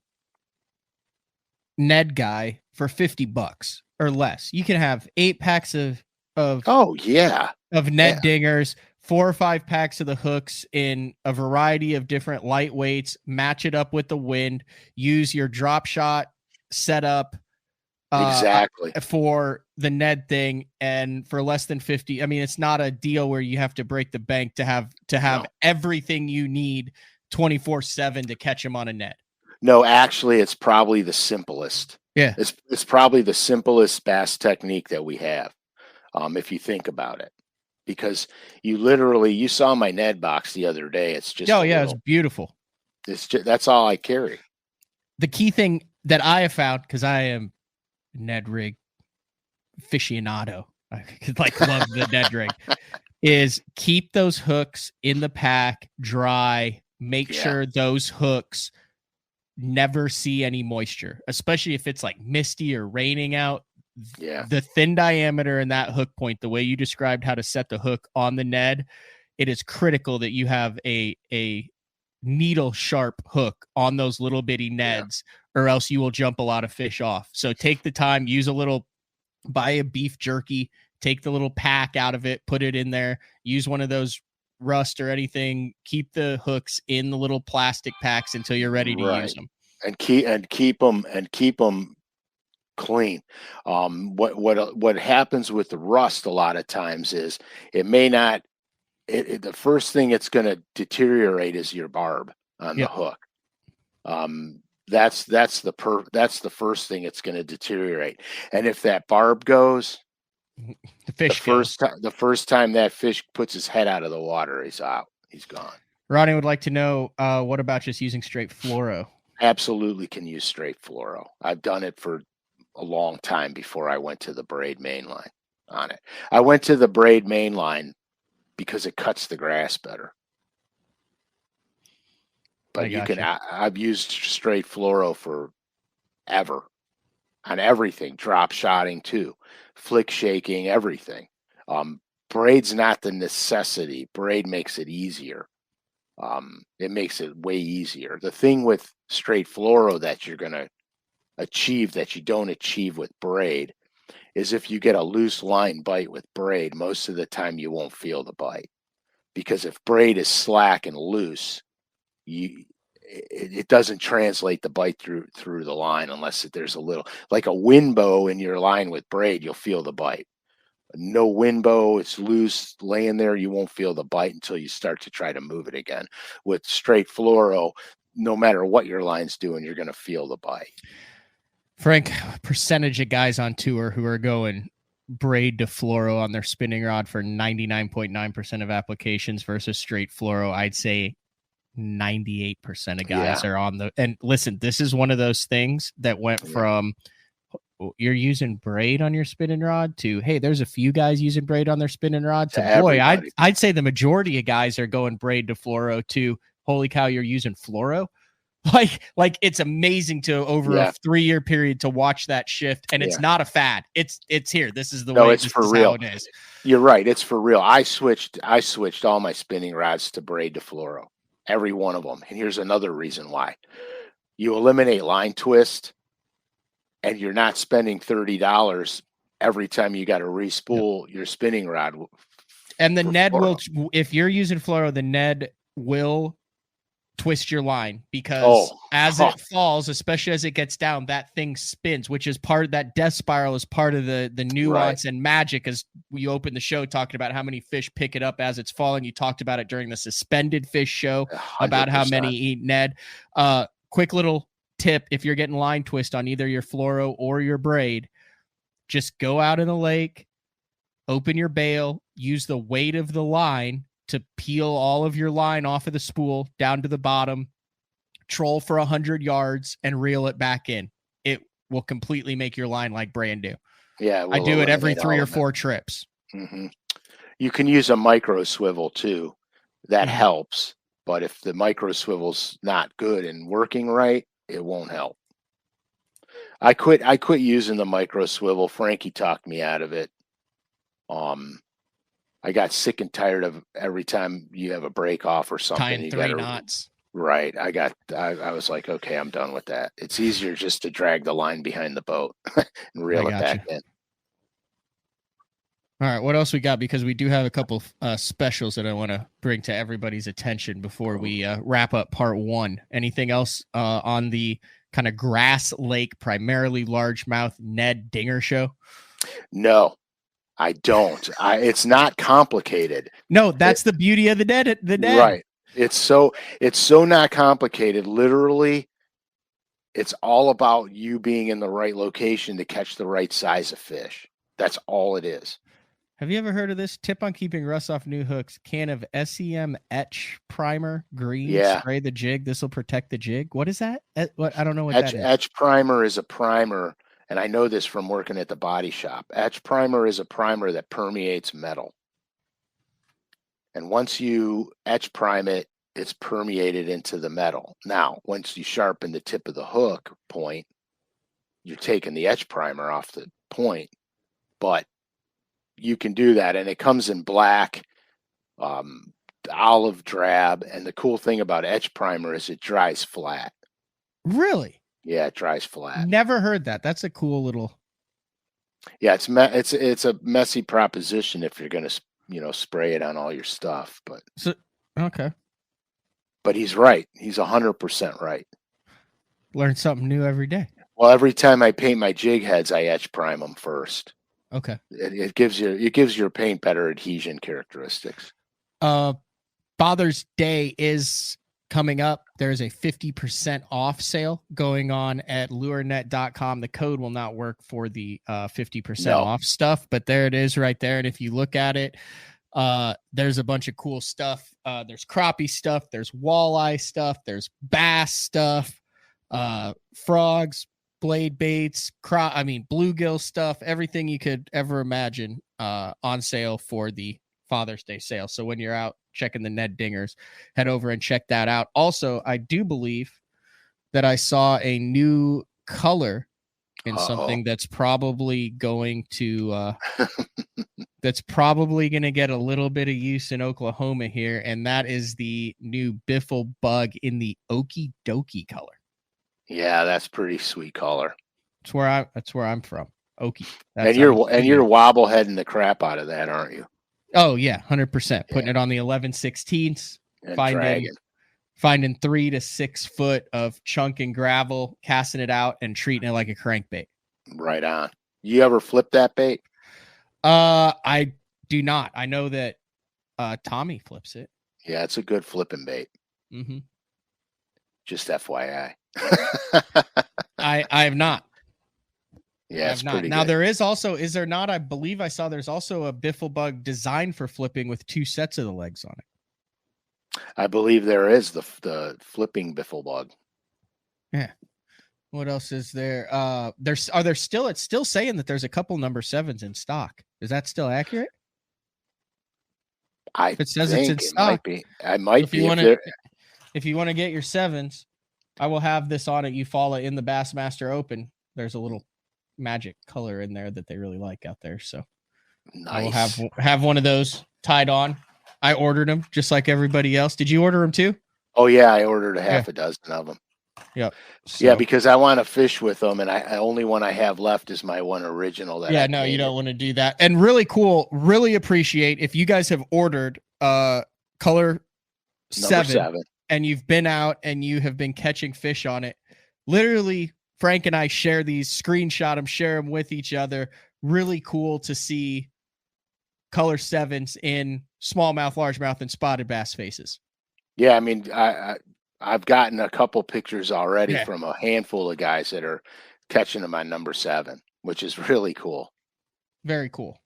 Ned guy for $50 or less. You can have 8 packs of Ned Dingers, 4 or 5 packs of the hooks in a variety of different lightweights, match it up with the wind, use your drop shot setup exactly for the Ned thing, and for less than 50. I mean, it's not a deal where you have to break the bank to have everything you need 24/7 to catch them on a Ned. No, actually, it's probably the simplest. Yeah, it's probably the simplest bass technique that we have, if you think about it, because you saw my Ned box the other day. It's just it's beautiful. That's all I carry. The key thing that I have found, because I am Ned rig aficionado, I love the Ned rig, is keep those hooks in the pack dry. Make sure those hooks never see any moisture, especially if it's like misty or raining out. Yeah. The thin diameter and that hook point, the way you described how to set the hook on the Ned, it is critical that you have a needle sharp hook on those little bitty Neds, or else you will jump a lot of fish off. So take the time, buy a beef jerky, take the little pack out of it, put it in there, use one of those rust or anything, keep the hooks in the little plastic packs until you're ready to use them, and keep them clean. What happens with the rust a lot of times is the first thing it's going to deteriorate is your barb on the hook. That's the first thing it's going to deteriorate. And if that barb goes, the first time that fish puts his head out of the water, he's out. He's gone. Ronnie would like to know, what about just using straight fluoro? Absolutely can use straight fluoro. I've done it for a long time before I went to the braid mainline on it. I went to the braid mainline because it cuts the grass better. But I've used straight fluoro forever on everything, drop shotting too, flick shaking, everything. Braid's not the necessity. Braid makes it easier. It makes it way easier. The thing with straight fluoro that you're going to achieve that you don't achieve with braid is if you get a loose line bite with braid, most of the time you won't feel the bite, because if braid is slack and loose, it doesn't translate the bite through the line unless there's a little, like a wind bow in your line with braid, you'll feel the bite. No wind bow, it's loose laying there, you won't feel the bite until you start to try to move it again. With straight fluoro, no matter what your line's doing, you're going to feel the bite. Frank, percentage of guys on tour who are going braid to fluoro on their spinning rod for 99.9% of applications versus straight fluoro, I'd say 98% of guys are on the, and listen, this is one of those things that went from you're using braid on your spinning rod to, hey, there's a few guys using braid on their spinning rod to boy, I'd say the majority of guys are going braid to fluoro to, holy cow, you're using fluoro. Like it's amazing to over a 3-year period to watch that shift, and it's not a fad. It's here. This is the way. It's for real. It is. You're right. It's for real. I switched all my spinning rods to braid to fluoro, every one of them. And here's another reason why: you eliminate line twist, and you're not spending $30 every time you got to respool your spinning rod. And the Ned will, if you're using fluoro, the Ned will twist your line, because as it falls, especially as it gets down, that thing spins, which is part of that death spiral, is part of the nuance and magic. As we opened the show talking about how many fish pick it up as it's falling. You talked about it during the suspended fish show 100%. About how many eat Ned. Quick little tip: if you're getting line twist on either your fluoro or your braid, just go out in the lake, open your bail, use the weight of the line to peel all of your line off of the spool down to the bottom, troll for 100 yards, and reel it back in. It will completely make your line like brand new. Yeah, I do it every 3 or 4 trips. Mm-hmm. You can use a micro swivel too. That helps, but if the micro swivel's not good and working right, it won't help. I quit using the micro swivel. Frankie talked me out of it. I got sick and tired of every time you have a break off or something. Tying 3 knots. Right. I was like, okay, I'm done with that. It's easier just to drag the line behind the boat and reel it back in. All right. What else we got? Because we do have a couple specials that I want to bring to everybody's attention before we wrap up part 1. Anything else on the kind of grass lake, primarily largemouth Ned Dinger show? No. I don't. It's not complicated. No, that's the beauty of the Ned. Right. It's so not complicated. Literally, it's all about you being in the right location to catch the right size of fish. That's all it is. Have you ever heard of this tip on keeping rust off new hooks? Can of SEM etch primer, green, spray the jig. This will protect the jig. What is that? What? I don't know what that is. Etch primer is a primer. And I know this from working at the body shop. Etch primer is a primer that permeates metal. And once you etch prime it, it's permeated into the metal. Now, once you sharpen the tip of the hook point, you're taking the etch primer off the point. But you can do that. And it comes in black, olive drab. And the cool thing about etch primer is it dries flat. Really? Yeah, it dries flat. Never heard that. That's a cool little. Yeah, it's a messy proposition if you're gonna spray it on all your stuff. But okay. But he's right. He's 100% right. Learn something new every day. Well, every time I paint my jig heads, I etch prime them first. Okay. It gives your paint better adhesion characteristics. Father's Day is coming up. There's a 50% off sale going on at lurenet.com. The code will not work for the 50% off stuff, but there it is right there. And if you look at it, there's a bunch of cool stuff. There's crappie stuff. There's walleye stuff. There's bass stuff, frogs, blade baits, bluegill stuff, everything you could ever imagine on sale for the Father's Day sale. So when you're out checking the Ned Dingers, head over and check that out. Also, I do believe that I saw a new color in something that's probably going to get a little bit of use in Oklahoma here, and that is the new biffle bug in the Okie Dokie color. Yeah, that's pretty sweet color. That's where I'm from. Okie. And you're wobbleheading the crap out of that, aren't you? Oh yeah, 100%. Putting it on the 11/16, finding 3 to 6 foot of chunk and gravel, casting it out, and treating it like a crankbait. Right on. You ever flip that bait? I do not. I know that Tommy flips it. Yeah, it's a good flipping bait. Mm-hmm. Just FYI. I have not. Yeah, it's pretty now good. There is also, is there not? I believe I saw there's also a biffle bug designed for flipping with 2 sets of the legs on it. I believe there is the flipping biffle bug. Yeah. What else is there? It's still saying that there's a couple number 7s in stock. Is that still accurate? It says it's in stock. If you want to get your 7s, I will have this on it. You follow in the Bassmaster Open. There's a little magic color in there that they really like out there. So nice. I will have one of those tied on. I ordered them just like everybody else. Did you order them too? Oh yeah, I ordered a half a dozen of them. Yep. So, yeah, because I want to fish with them, and I only one I have left is my one original. You don't want to do that. And really cool. Really appreciate if you guys have ordered color 7. and you've been out and you have been catching fish on it. Literally, Frank and I share these, screenshot them, share them with each other. Really cool to see color 7s in smallmouth, largemouth, and spotted bass faces. Yeah, I mean, I've gotten a couple pictures already from a handful of guys that are catching them on number 7, which is really cool. Very cool.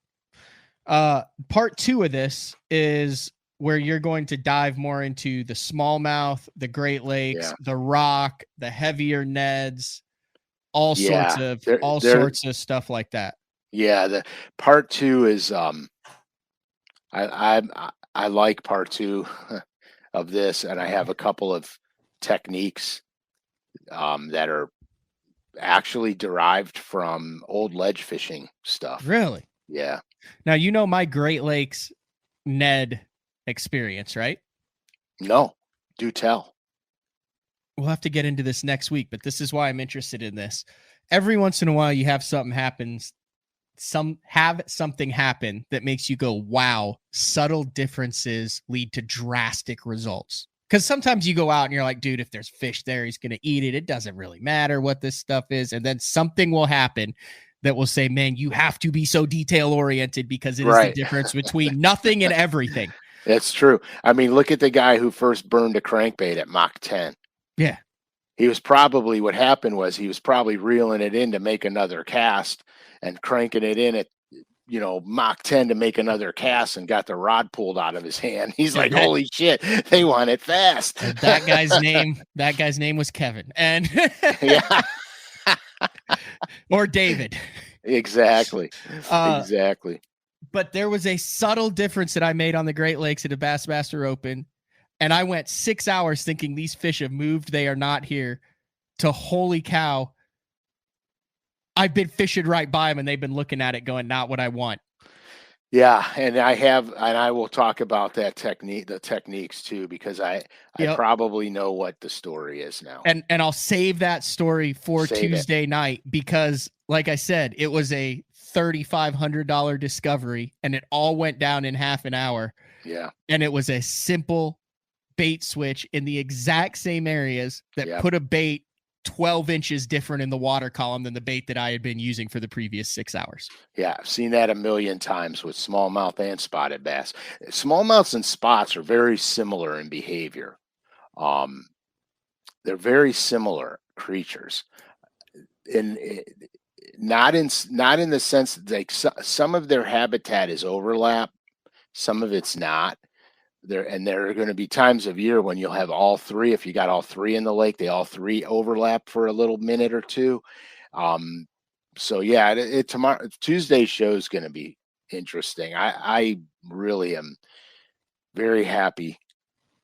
Part 2 of this is where you're going to dive more into the smallmouth, the Great Lakes, the rock, the heavier Neds, all sorts of stuff like that. Yeah, the part 2 is I like part 2 of this, and I have a couple of techniques that are actually derived from old ledge fishing stuff. Really? Yeah. Now, you know my Great Lakes Ned experience, right? No, do tell. We'll have to get into this next week, but this is why I'm interested in this. Every once in a while, you have something happen that makes you go, wow, subtle differences lead to drastic results. Because sometimes you go out and you're like, dude, if there's fish there, he's going to eat it. It doesn't really matter what this stuff is. And then something will happen that will say, man, you have to be so detail oriented because it is the difference between nothing and everything. That's true. I mean, look at the guy who first burned a crankbait at Mach 10. Yeah. He was probably, what happened was he was probably reeling it in to make another cast and cranking it in at, Mach 10 to make another cast, and got the rod pulled out of his hand. He's like, holy shit, they want it fast. That guy's name was Kevin. And or David. Exactly. Exactly. But there was a subtle difference that I made on the Great Lakes at a Bassmaster Open. And I went 6 hours thinking these fish have moved. They are not here. To holy cow, I've been fishing right by them and they've been looking at it going, not what I want. Yeah. And I will talk about that technique, the techniques too, because I probably know what the story is now. And I'll save that story for Tuesday night, because like I said, it was a $3,500 discovery and it all went down in half an hour. Yeah. And it was a simple bait switch in the exact same areas that put a bait 12 inches different in the water column than the bait that I had been using for the previous 6 hours. Yeah, I've seen that a million times with smallmouth and spotted bass. Smallmouths and spots are very similar in behavior. They're very similar creatures. Not in the sense that, like, some of their habitat is overlap, some of it's not. There are going to be times of year when you'll have all three. If you got all three in the lake, they all three overlap for a little minute or two. So yeah, tomorrow, Tuesday's show is going to be interesting. I really am very happy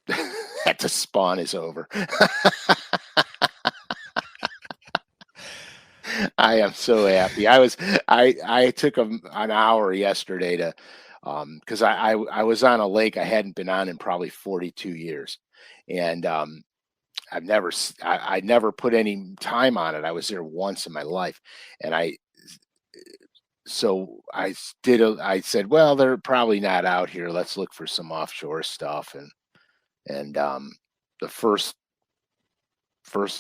that the spawn is over. I am so happy. I took an hour yesterday to, because I was on a lake I hadn't been on in probably 42 years, and I never put any time on it. I was there once in my life, and I said, well, they're probably not out here. Let's look for some offshore stuff, and the first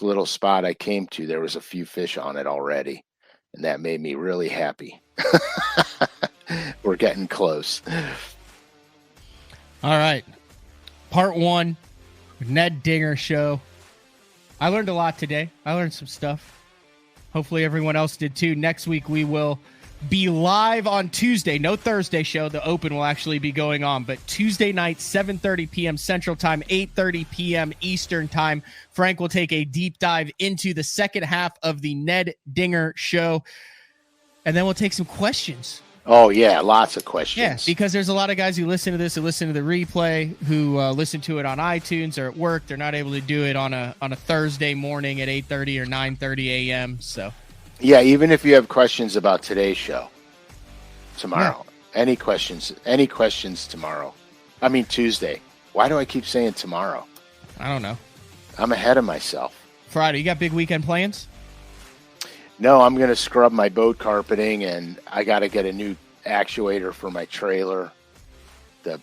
little spot I came to, there was a few fish on it already, and that made me really happy. We're getting close. All right. Part 1, Ned Dinger show. I learned a lot today. I learned some stuff. Hopefully everyone else did too. Next week we will be live on Tuesday. No Thursday show. The Open will actually be going on, but Tuesday night, 7:30 p.m. Central Time, 8:30 p.m. Eastern Time. Frank will take a deep dive into the second half of the Ned Dinger show, and then we'll take some questions. Oh, yeah, lots of questions. Yeah, because there's a lot of guys who listen to this, who listen to the replay, who listen to it on iTunes or at work. They're not able to do it on a Thursday morning at 8:30 or 9:30 a.m. So, yeah, even if you have questions about today's show tomorrow, any questions tomorrow. I mean, Tuesday. Why do I keep saying tomorrow? I don't know. I'm ahead of myself. Friday, you got big weekend plans? No, I'm going to scrub my boat carpeting, and I got to get a new actuator for my trailer. The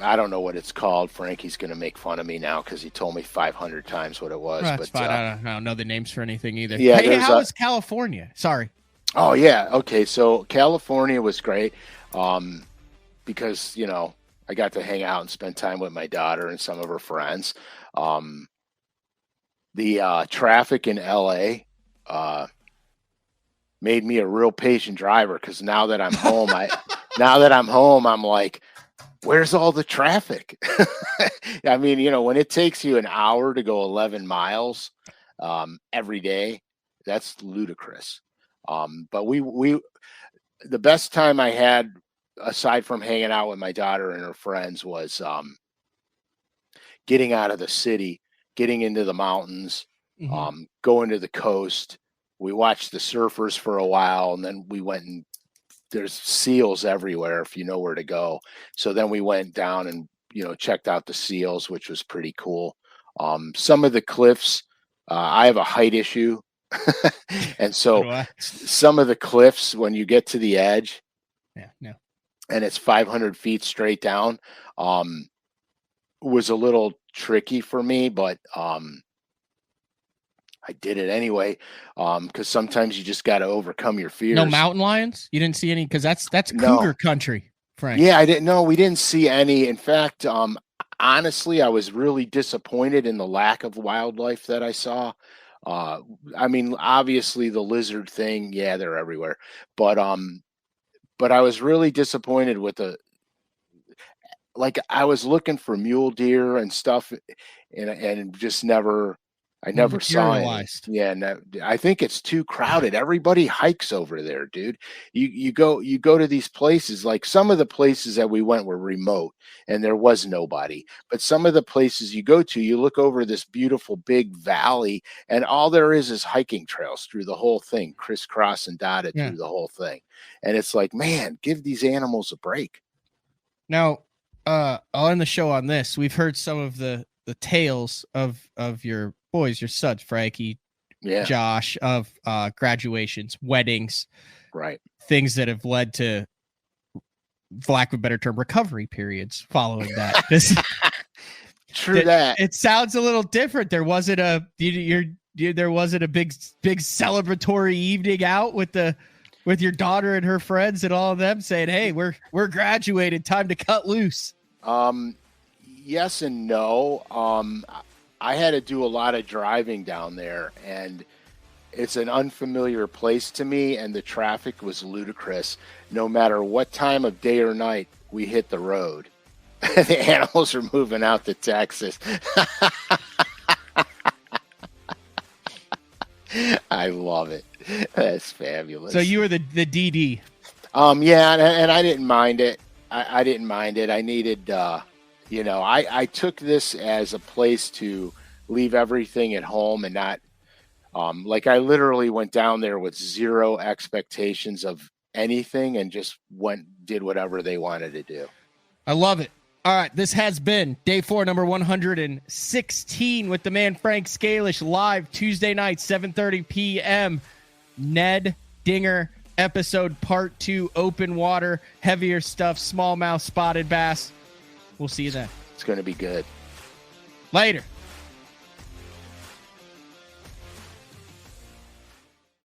I don't know what it's called. Frankie's going to make fun of me now because he told me 500 times what it was. That's fine. I don't know the names for anything either. Yeah, hey, how was California? Sorry. Oh, yeah. Okay, so California was great because, you know, I got to hang out and spend time with my daughter and some of her friends. The traffic in L.A. Made me a real patient driver because now that I'm home, I'm like, where's all the traffic? I mean, you know, when it takes you an hour to go 11 miles every day, that's ludicrous. But the best time I had, aside from hanging out with my daughter and her friends, was getting out of the city, getting into the mountains, going to the coast. We watched the surfers for a while, and then we went and there's seals everywhere if you know where to go. So then we went down and, you know, checked out the seals, which was pretty cool. Some of the cliffs, I have a height issue. And so some of the cliffs, when you get to the edge, and it's 500 feet straight down, was a little tricky for me, but I did it anyway, because sometimes you just got to overcome your fears. No mountain lions? You didn't see any? Because that's cougar country, Frank. Yeah, I didn't know. We didn't see any. In fact, honestly, I was really disappointed in the lack of wildlife that I saw. I mean, obviously the lizard thing, yeah, they're everywhere. But I was really disappointed with I was looking for mule deer and stuff, and just never. I never saw it. Yeah, no, I think it's too crowded. Everybody hikes over there, dude. You go to these places. Like some of the places that we went were remote and there was nobody. But some of the places you go to, you look over this beautiful big valley and all there is hiking trails through the whole thing, crisscross and dotted through the whole thing. And it's like, man, give these animals a break. Now, I'll end the show on this. We've heard some of the tales of your boys, your sons, Frankie, Josh, of graduations, weddings, right? Things that have led to, for lack of a better term, recovery periods following that. True that. It sounds a little different. There wasn't a there wasn't a big celebratory evening out with your daughter and her friends and all of them saying, "Hey, we're graduated. Time to cut loose." Yes and no. I had to do a lot of driving down there, and it's an unfamiliar place to me, and the traffic was ludicrous. No matter what time of day or night we hit the road, the animals are moving out to Texas. I love it. That's fabulous. So you were the DD. Yeah, and I didn't mind it. I didn't mind it. I needed... you know, I took this as a place to leave everything at home and not, I literally went down there with zero expectations of anything and just did whatever they wanted to do. I love it. All right, this has been day 4, number 116 with the man Frank SCALISH, live Tuesday night, 7:30 p.m. Ned Dinger episode part 2, open water, heavier stuff, smallmouth spotted bass. We'll see you then. It's going to be good. Later.